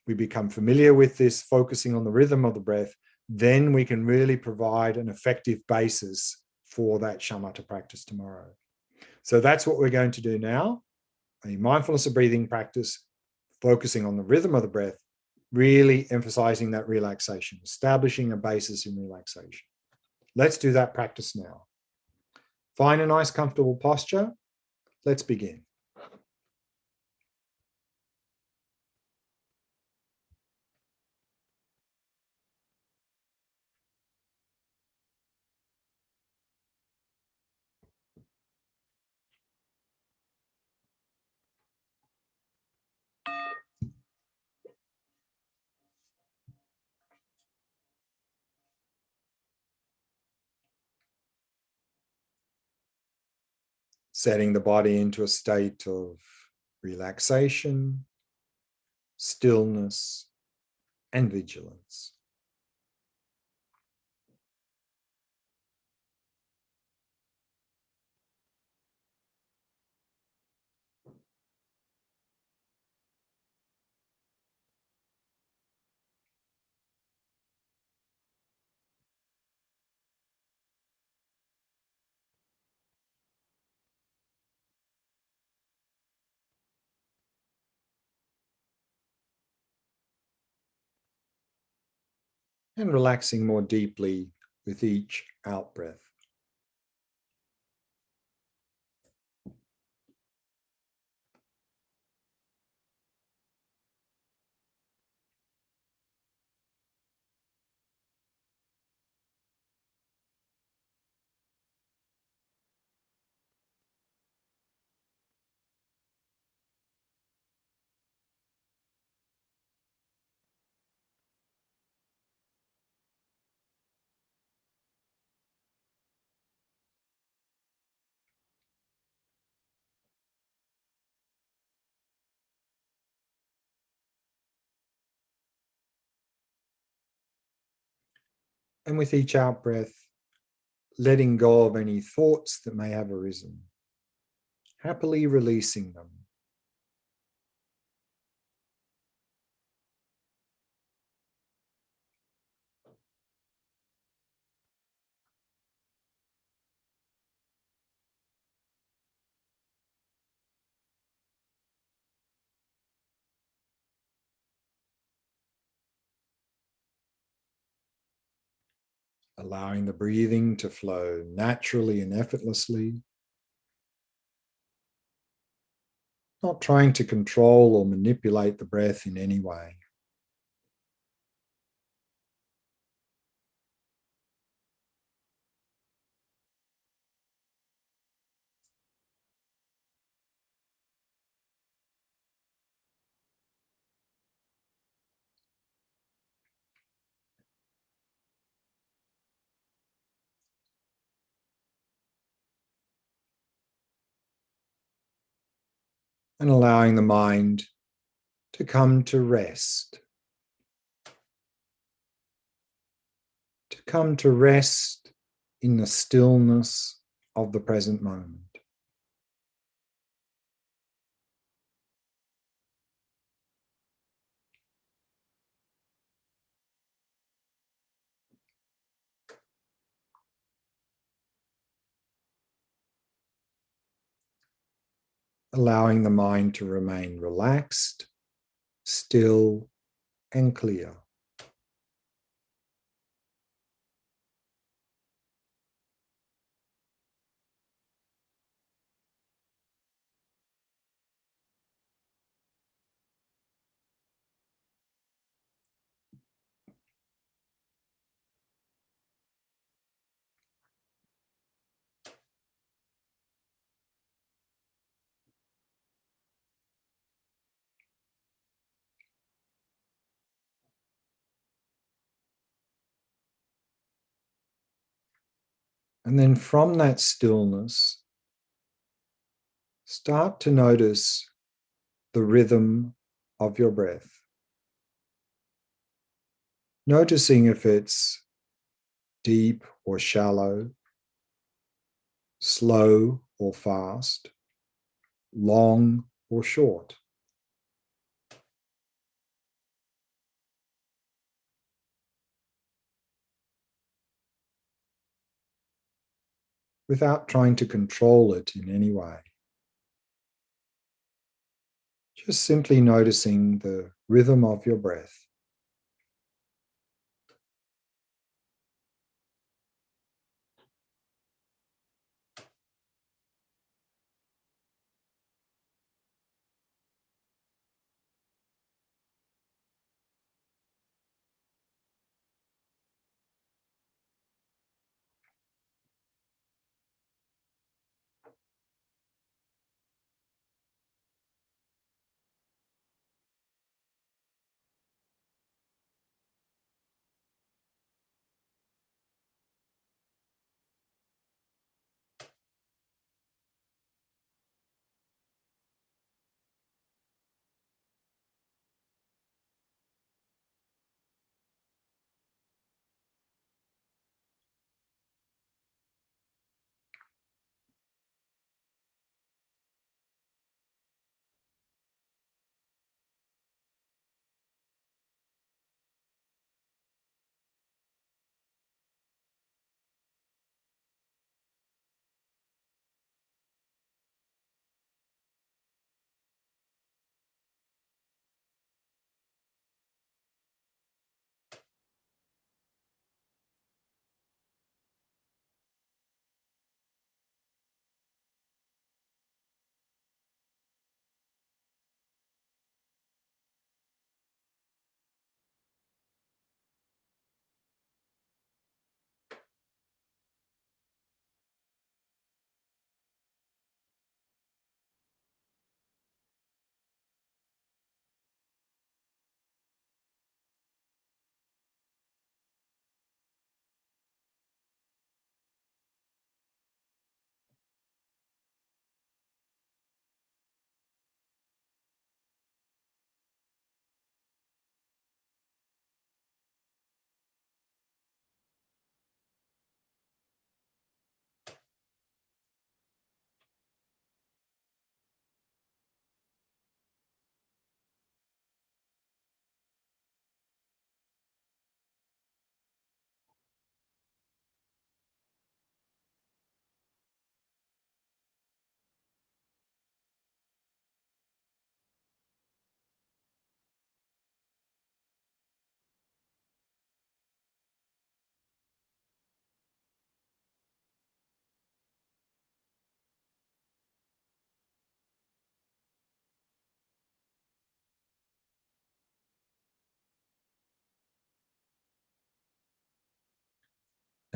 we become familiar with this, focusing on the rhythm of the breath, then we can really provide an effective basis for that shamatha practice tomorrow. So that's what we're going to do now, a mindfulness of breathing practice, focusing on the rhythm of the breath, really emphasizing that relaxation, establishing a basis in relaxation. Let's do that practice now. Find a nice, comfortable posture. Let's begin. setting the body into a state of relaxation, stillness, and vigilance. And relaxing more deeply with each out breath. And with each out breath, letting go of any thoughts that may have arisen, happily releasing them. Allowing the breathing to flow naturally and effortlessly, not trying to control or manipulate the breath in any way. And allowing the mind to come to rest. To come to rest in the stillness of the present moment. Allowing the mind to remain relaxed, still, and clear. And then from that stillness, start to notice the rhythm of your breath. Noticing if it's deep or shallow, slow or fast, long or short. Without trying to control it in any way. Just simply noticing the rhythm of your breath.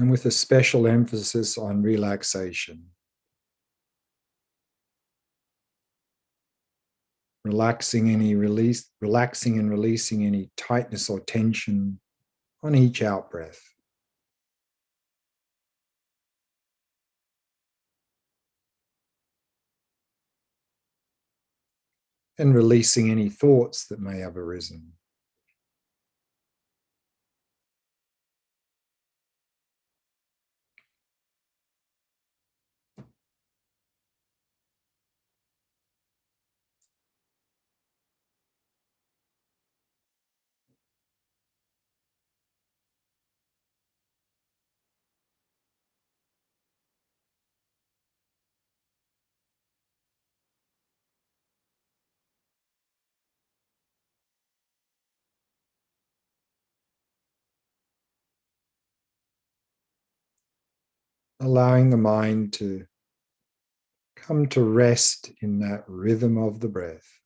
and with a special emphasis on relaxation. Relaxing and releasing any tightness or tension on each out breath. And releasing any thoughts that may have arisen. Allowing the mind to come to rest in that rhythm of the breath.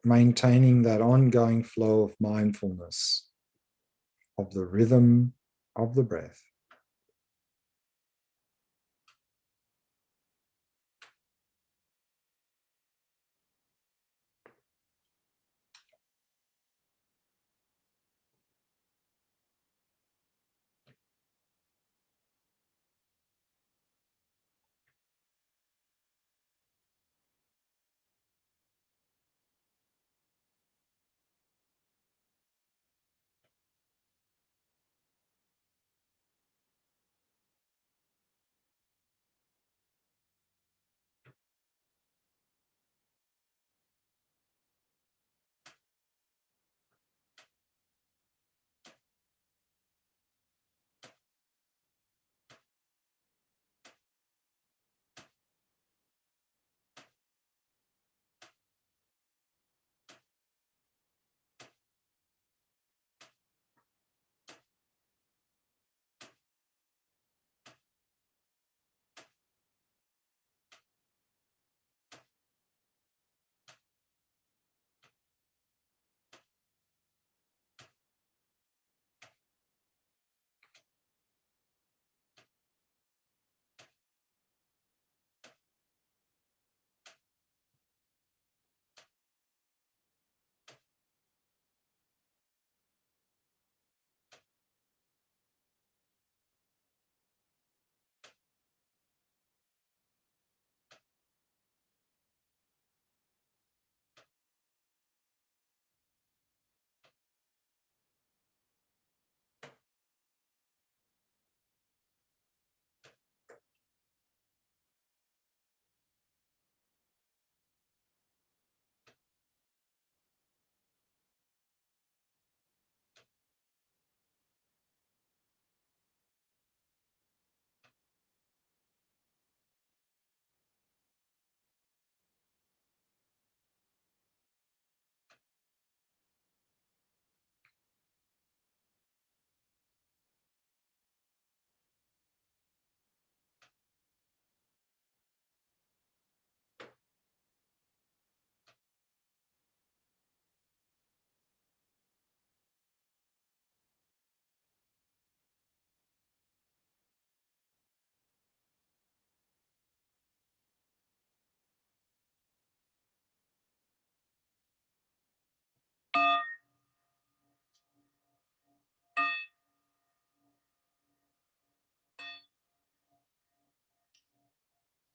Maintaining that ongoing flow of mindfulness of the rhythm of the breath.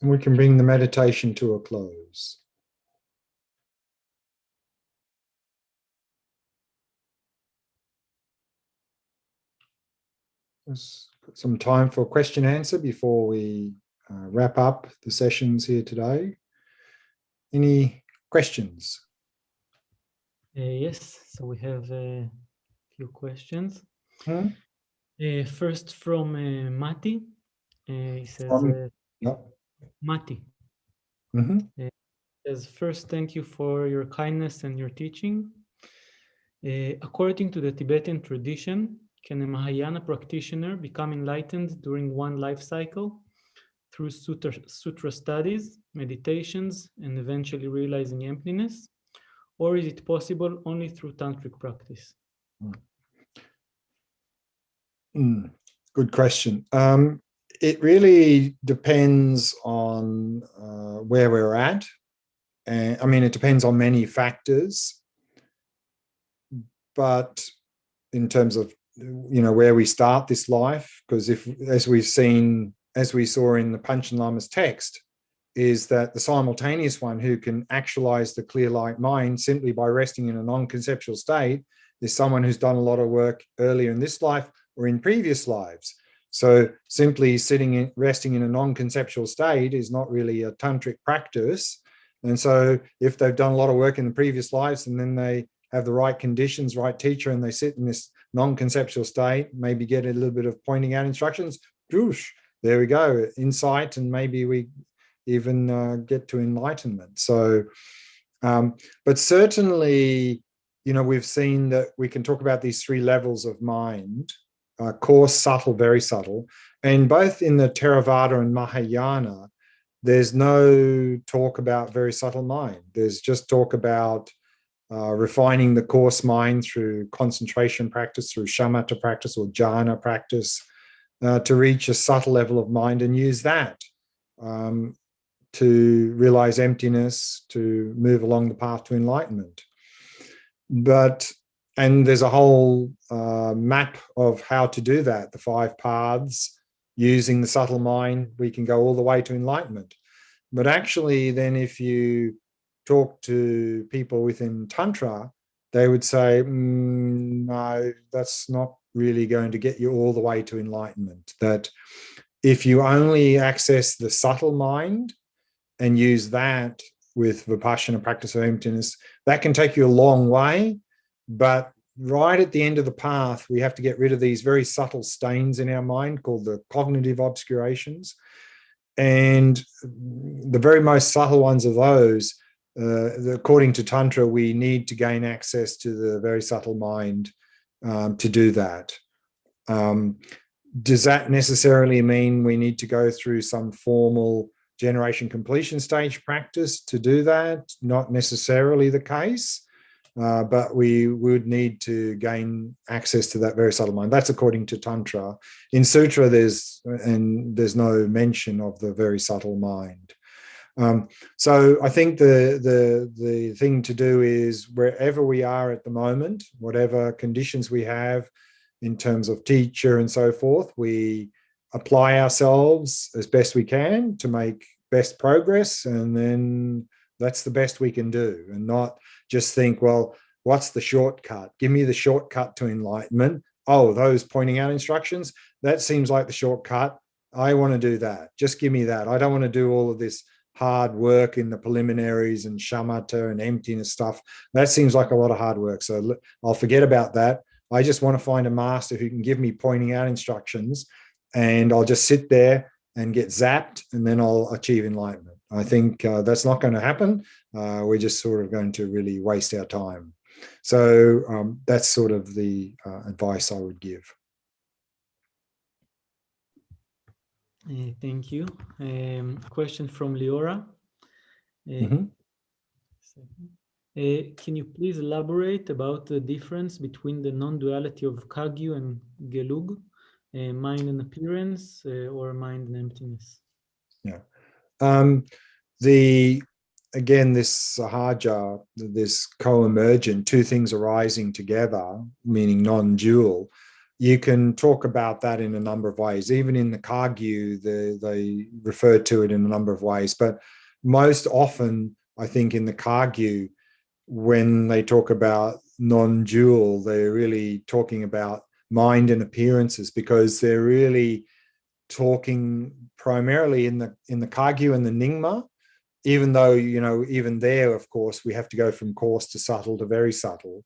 And we can bring the meditation to a close. Let's put some time for question and answer before we wrap up the sessions here today. Any questions? Yes, so we have a few questions. Hmm? First from Mati. He says, Yep. Mati Mhm. says, first, thank you for your kindness and your teaching. According to the Tibetan tradition, can a Mahayana practitioner become enlightened during one life cycle through sutra studies, meditations, and eventually realizing emptiness? Or is it possible only through tantric practice? Good question. It really depends on where we're at. And I mean, it depends on many factors. But in terms of, where we start this life, because as we saw in the Panchen Lama's text, is that the simultaneous one who can actualize the clear light mind simply by resting in a non-conceptual state is someone who's done a lot of work earlier in this life or in previous lives. So simply resting in a non-conceptual state is not really a tantric practice. And so if they've done a lot of work in the previous lives and then they have the right conditions, right teacher, and they sit in this non-conceptual state, maybe get a little bit of pointing out instructions, whoosh, there we go, insight, and maybe we even get to enlightenment. So, but certainly, we've seen that we can talk about these three levels of mind, coarse, subtle, very subtle. And both in the Theravada and Mahayana, there's no talk about very subtle mind. There's just talk about refining the coarse mind through concentration practice, through shamatha practice or jhana practice, to reach a subtle level of mind and use that to realize emptiness, to move along the path to enlightenment. And there's a whole map of how to do that, the 5 paths. Using the subtle mind, we can go all the way to enlightenment. But actually, then if you talk to people within Tantra, they would say, no, that's not really going to get you all the way to enlightenment. That if you only access the subtle mind and use that with Vipassana practice of emptiness, that can take you a long way. But right at the end of the path, we have to get rid of these very subtle stains in our mind called the cognitive obscurations. And the very most subtle ones of those, according to Tantra, we need to gain access to the very subtle mind to do that. Does that necessarily mean we need to go through some formal generation completion stage practice to do that? Not necessarily the case. But we would need to gain access to that very subtle mind. That's according to Tantra. In Sutra, there's no mention of the very subtle mind. So I think the thing to do is wherever we are at the moment, whatever conditions we have in terms of teacher and so forth, we apply ourselves as best we can to make best progress, and then that's the best we can do, and not just think, well, what's the shortcut? Give me the shortcut to enlightenment. Oh, those pointing out instructions, that seems like the shortcut. I want to do that. Just give me that. I don't want to do all of this hard work in the preliminaries and shamatha and emptiness stuff. That seems like a lot of hard work. So I'll forget about that. I just want to find a master who can give me pointing out instructions, and I'll just sit there and get zapped, and then I'll achieve enlightenment. I think that's not going to happen. We're just sort of going to really waste our time. So that's sort of the advice I would give. Thank you. Question from Leora. Mm-hmm. Can you please elaborate about the difference between the non-duality of Kagyu and Gelug, mind and appearance, or mind and emptiness? Yeah. Again, this sahaja, this co-emergent, two things arising together, meaning non-dual, you can talk about that in a number of ways. Even in the Kagyu, they refer to it in a number of ways. But most often, I think in the Kagyu, when they talk about non-dual, they're really talking about mind and appearances, because they're really talking primarily in the Kagyu and the Nyingma, even though, you know, even there, of course, we have to go from coarse to subtle to very subtle.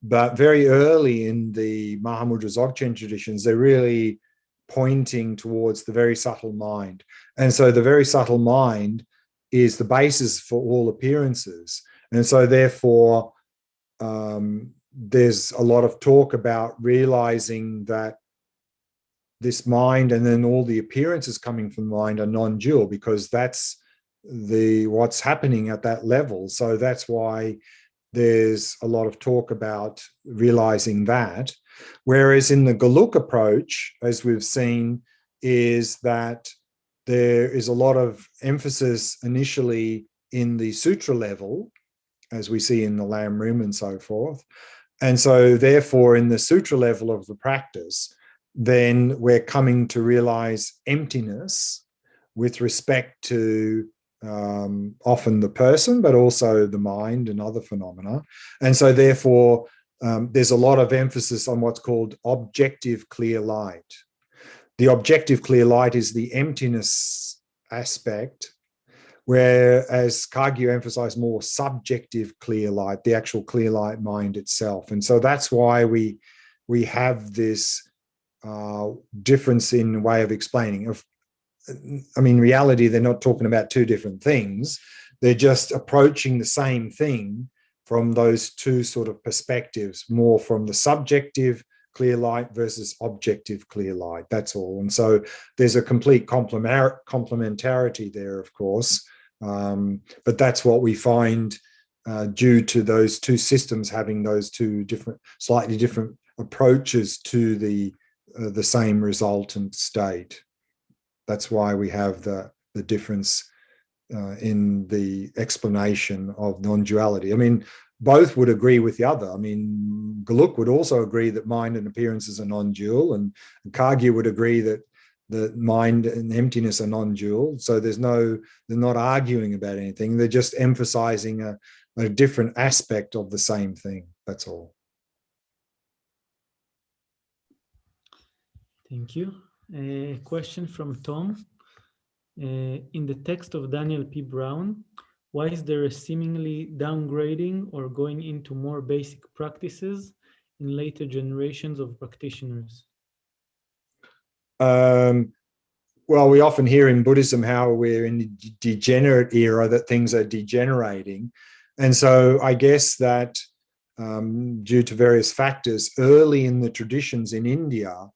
But very early in the Mahamudra Dzogchen traditions, they're really pointing towards the very subtle mind. And so the very subtle mind is the basis for all appearances. And so therefore, there's a lot of talk about realizing that this mind and then all the appearances coming from the mind are non-dual, because that's what's happening at that level. So that's why there's a lot of talk about realizing that. Whereas in the Geluk approach, as we've seen, is that there is a lot of emphasis initially in the sutra level, as we see in the Lam Rim and so forth. And so therefore, in the sutra level of the practice, then we're coming to realize emptiness with respect to often the person, but also the mind and other phenomena. And so therefore, there's a lot of emphasis on what's called objective clear light. The objective clear light is the emptiness aspect, whereas Kagyu emphasized more subjective clear light, the actual clear light mind itself. And so that's why we have this difference in way of explaining. I mean, reality, they're not talking about two different things. They're just approaching the same thing from those two sort of perspectives, more from the subjective clear light versus objective clear light. That's all. And so there's a complete complementarity there, of course. But that's what we find due to those two systems having those two different, slightly different approaches to the same resultant state. That's why we have the difference in the explanation of non-duality. I mean, both would agree with the other. I mean, Geluk would also agree that mind and appearances are non-dual, and Kagyu would agree that the mind and emptiness are non-dual. So they're not arguing about anything. They're just emphasizing a different aspect of the same thing. That's all. Thank you. A question from Tom. In the text of Daniel P. Brown, why is there a seemingly downgrading or going into more basic practices in later generations of practitioners? Well, we often hear in Buddhism how we're in the degenerate era, that things are degenerating. And so I guess that due to various factors, early in the traditions in India,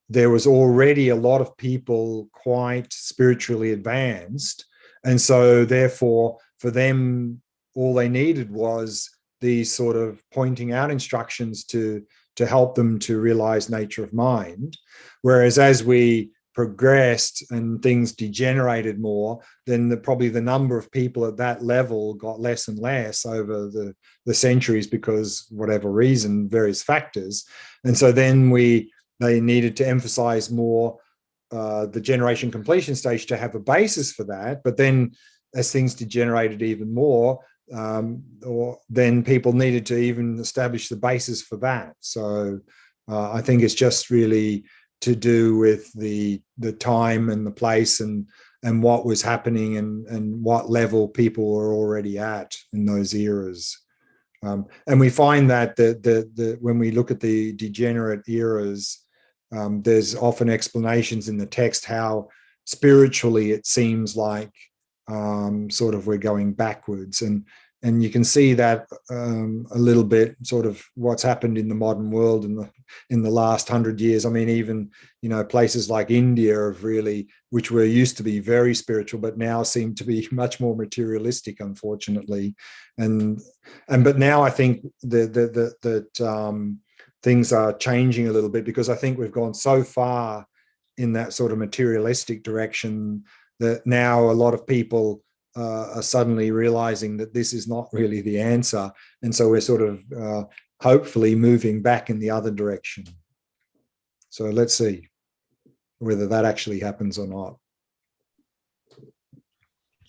there was already a lot of people quite spiritually advanced. And so therefore, for them, all they needed was these sort of pointing out instructions to help them to realize nature of mind. Whereas as we progressed and things degenerated more, then probably the number of people at that level got less and less over the centuries, because whatever reason, various factors. And so then they needed to emphasize more the generation completion stage to have a basis for that. But then as things degenerated even more, then people needed to even establish the basis for that. So I think it's just really to do with the time and the place and what was happening and what level people were already at in those eras. And we find that when we look at the degenerate eras, there's often explanations in the text how spiritually it seems like sort of we're going backwards. And you can see that a little bit, sort of what's happened in the modern world in the last 100 years. I mean, even, you know, places like India have really, which were used to be very spiritual, but now seem to be much more materialistic, unfortunately. But now I think that things are changing a little bit, because I think we've gone so far in that sort of materialistic direction that now a lot of people are suddenly realizing that this is not really the answer. And so we're sort of hopefully moving back in the other direction. So let's see whether that actually happens or not.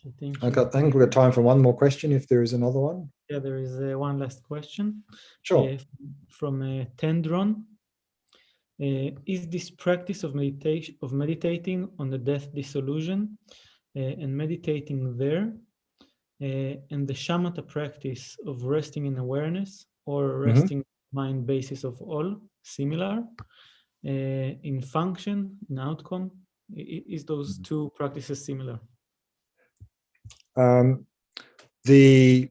Okay, I think we've got time for one more question, if there is another one. Yeah, there is one last question. Sure. From Tendron. Is this practice of meditation, of meditating on the death disillusion and meditating there, and the shamatha practice of resting in awareness or resting mind basis of all similar in function, in outcome? Is those two practices similar? The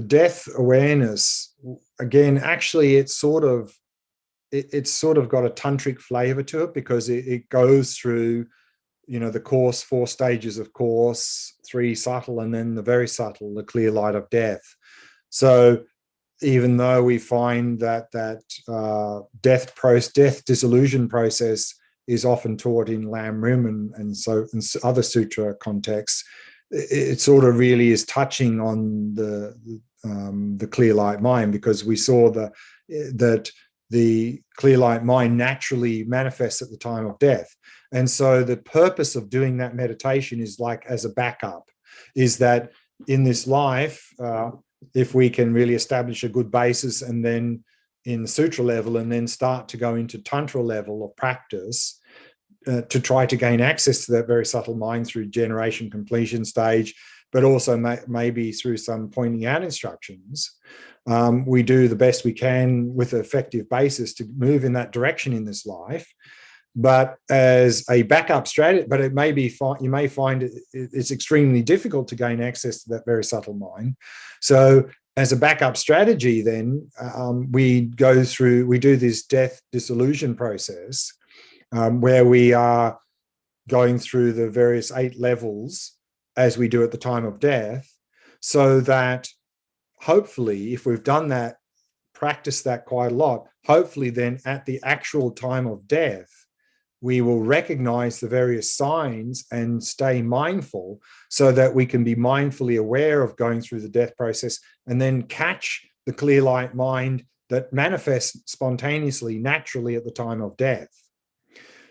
death awareness, again, actually, it's sort of got a tantric flavor to it, because it goes through, the course, 4 stages of course, 3 subtle, and then the very subtle, the clear light of death. So even though we find that death dissolution process is often taught in Lam Rim and so in other sutra contexts, it sort of really is touching on the clear light mind, because we saw that the clear light mind naturally manifests at the time of death. And so the purpose of doing that meditation is like as a backup, is that in this life, if we can really establish a good basis, and then in the sutra level, and then start to go into tantra level of practice, to try to gain access to that very subtle mind through generation completion stage, but also maybe through some pointing out instructions, we do the best we can with an effective basis to move in that direction in this life. But as a backup strategy, but it may be, you may find it's extremely difficult to gain access to that very subtle mind. So as a backup strategy, then we do this death dissolution process, where we are going through the various 8 levels as we do at the time of death, so that hopefully, if we've done that, practiced that quite a lot, hopefully then at the actual time of death, we will recognize the various signs and stay mindful, so that we can be mindfully aware of going through the death process, and then catch the clear light mind that manifests spontaneously, naturally at the time of death.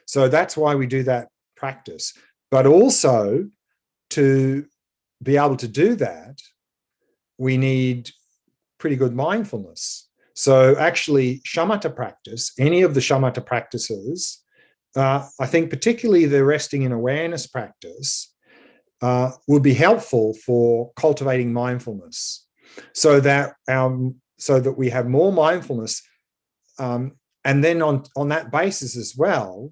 So that's why we do that practice. But also, to be able to do that, we need pretty good mindfulness. So actually, shamatha practice, any of the shamatha practices, I think particularly the resting in awareness practice, would be helpful for cultivating mindfulness, so that we have more mindfulness, and then on that basis as well,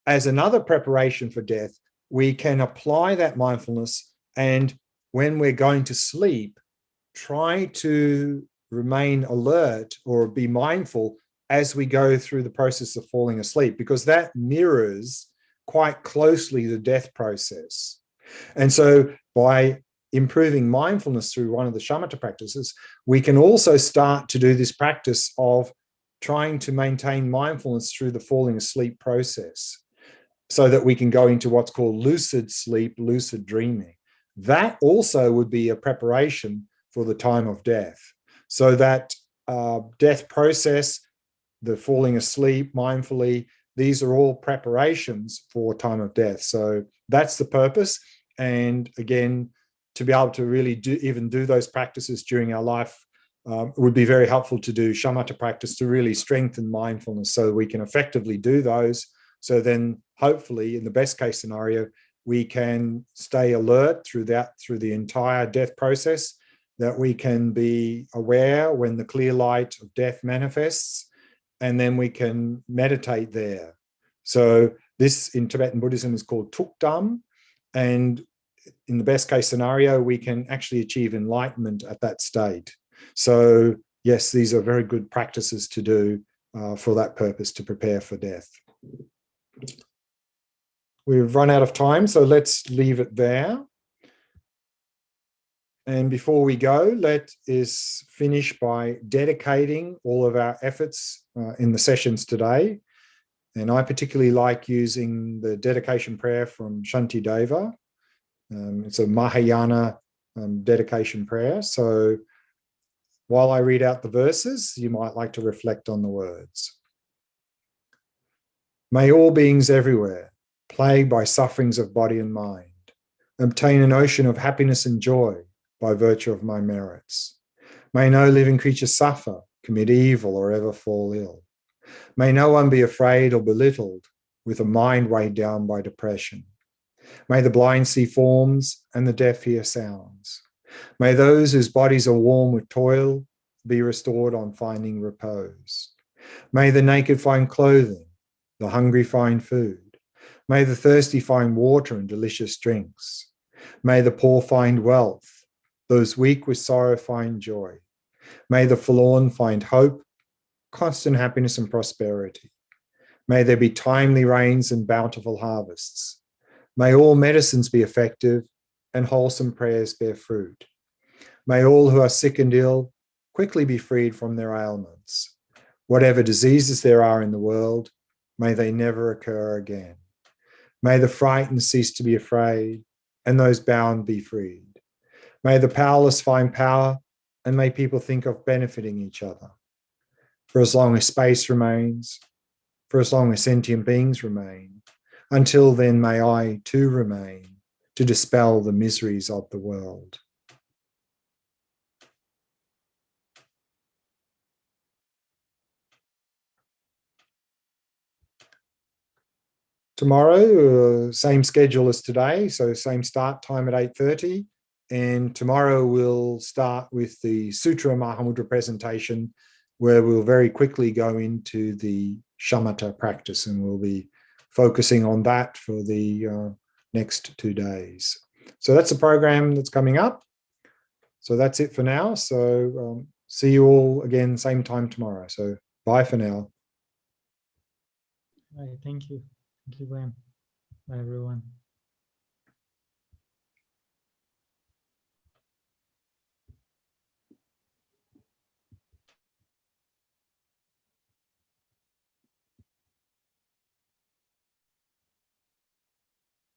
as another preparation for death, we can apply that mindfulness, and when we're going to sleep, try to remain alert or be mindful as we go through the process of falling asleep, because that mirrors quite closely the death process. And so by improving mindfulness through one of the shamatha practices, we can also start to do this practice of trying to maintain mindfulness through the falling asleep process, so that we can go into what's called lucid sleep, lucid dreaming. That also would be a preparation for the time of death. So that death process, the falling asleep mindfully, these are all preparations for time of death. So that's the purpose. And again, to be able to really do those practices during our life, it would be very helpful to do shamatha practice to really strengthen mindfulness, so we can effectively do those. So then hopefully, in the best case scenario, we can stay alert through the entire death process, that we can be aware when the clear light of death manifests, and then we can meditate there. So this in Tibetan Buddhism is called tukdam, and in the best case scenario, we can actually achieve enlightenment at that state. So yes, these are very good practices to do for that purpose, to prepare for death. We've run out of time, so let's leave it there. And before we go, let us finish by dedicating all of our efforts in the sessions today. And I particularly like using the dedication prayer from Shantideva. It's a Mahayana dedication prayer. So while I read out the verses, you might like to reflect on the words. May all beings everywhere, plagued by sufferings of body and mind, obtain an ocean of happiness and joy by virtue of my merits. May no living creature suffer, commit evil, or ever fall ill. May no one be afraid or belittled with a mind weighed down by depression. May the blind see forms and the deaf hear sounds. May those whose bodies are warm with toil be restored on finding repose. May the naked find clothing, the hungry find food. May the thirsty find water and delicious drinks. May the poor find wealth, those weak with sorrow find joy. May the forlorn find hope, constant happiness and prosperity. May there be timely rains and bountiful harvests. May all medicines be effective and wholesome prayers bear fruit. May all who are sick and ill quickly be freed from their ailments. Whatever diseases there are in the world, may they never occur again. May the frightened cease to be afraid, and those bound be freed. May the powerless find power, and may people think of benefiting each other. For as long as space remains, for as long as sentient beings remain, until then may I too remain to dispel the miseries of the world. Tomorrow, same schedule as today, so same start time at 8:30. And tomorrow we'll start with the Sutra Mahamudra presentation, where we'll very quickly go into the shamatha practice, and we'll be focusing on that for the next 2 days. So that's the program that's coming up. So that's it for now. So see you all again, same time tomorrow. So bye for now. All right, thank you. Thank you, Glen. Bye, everyone.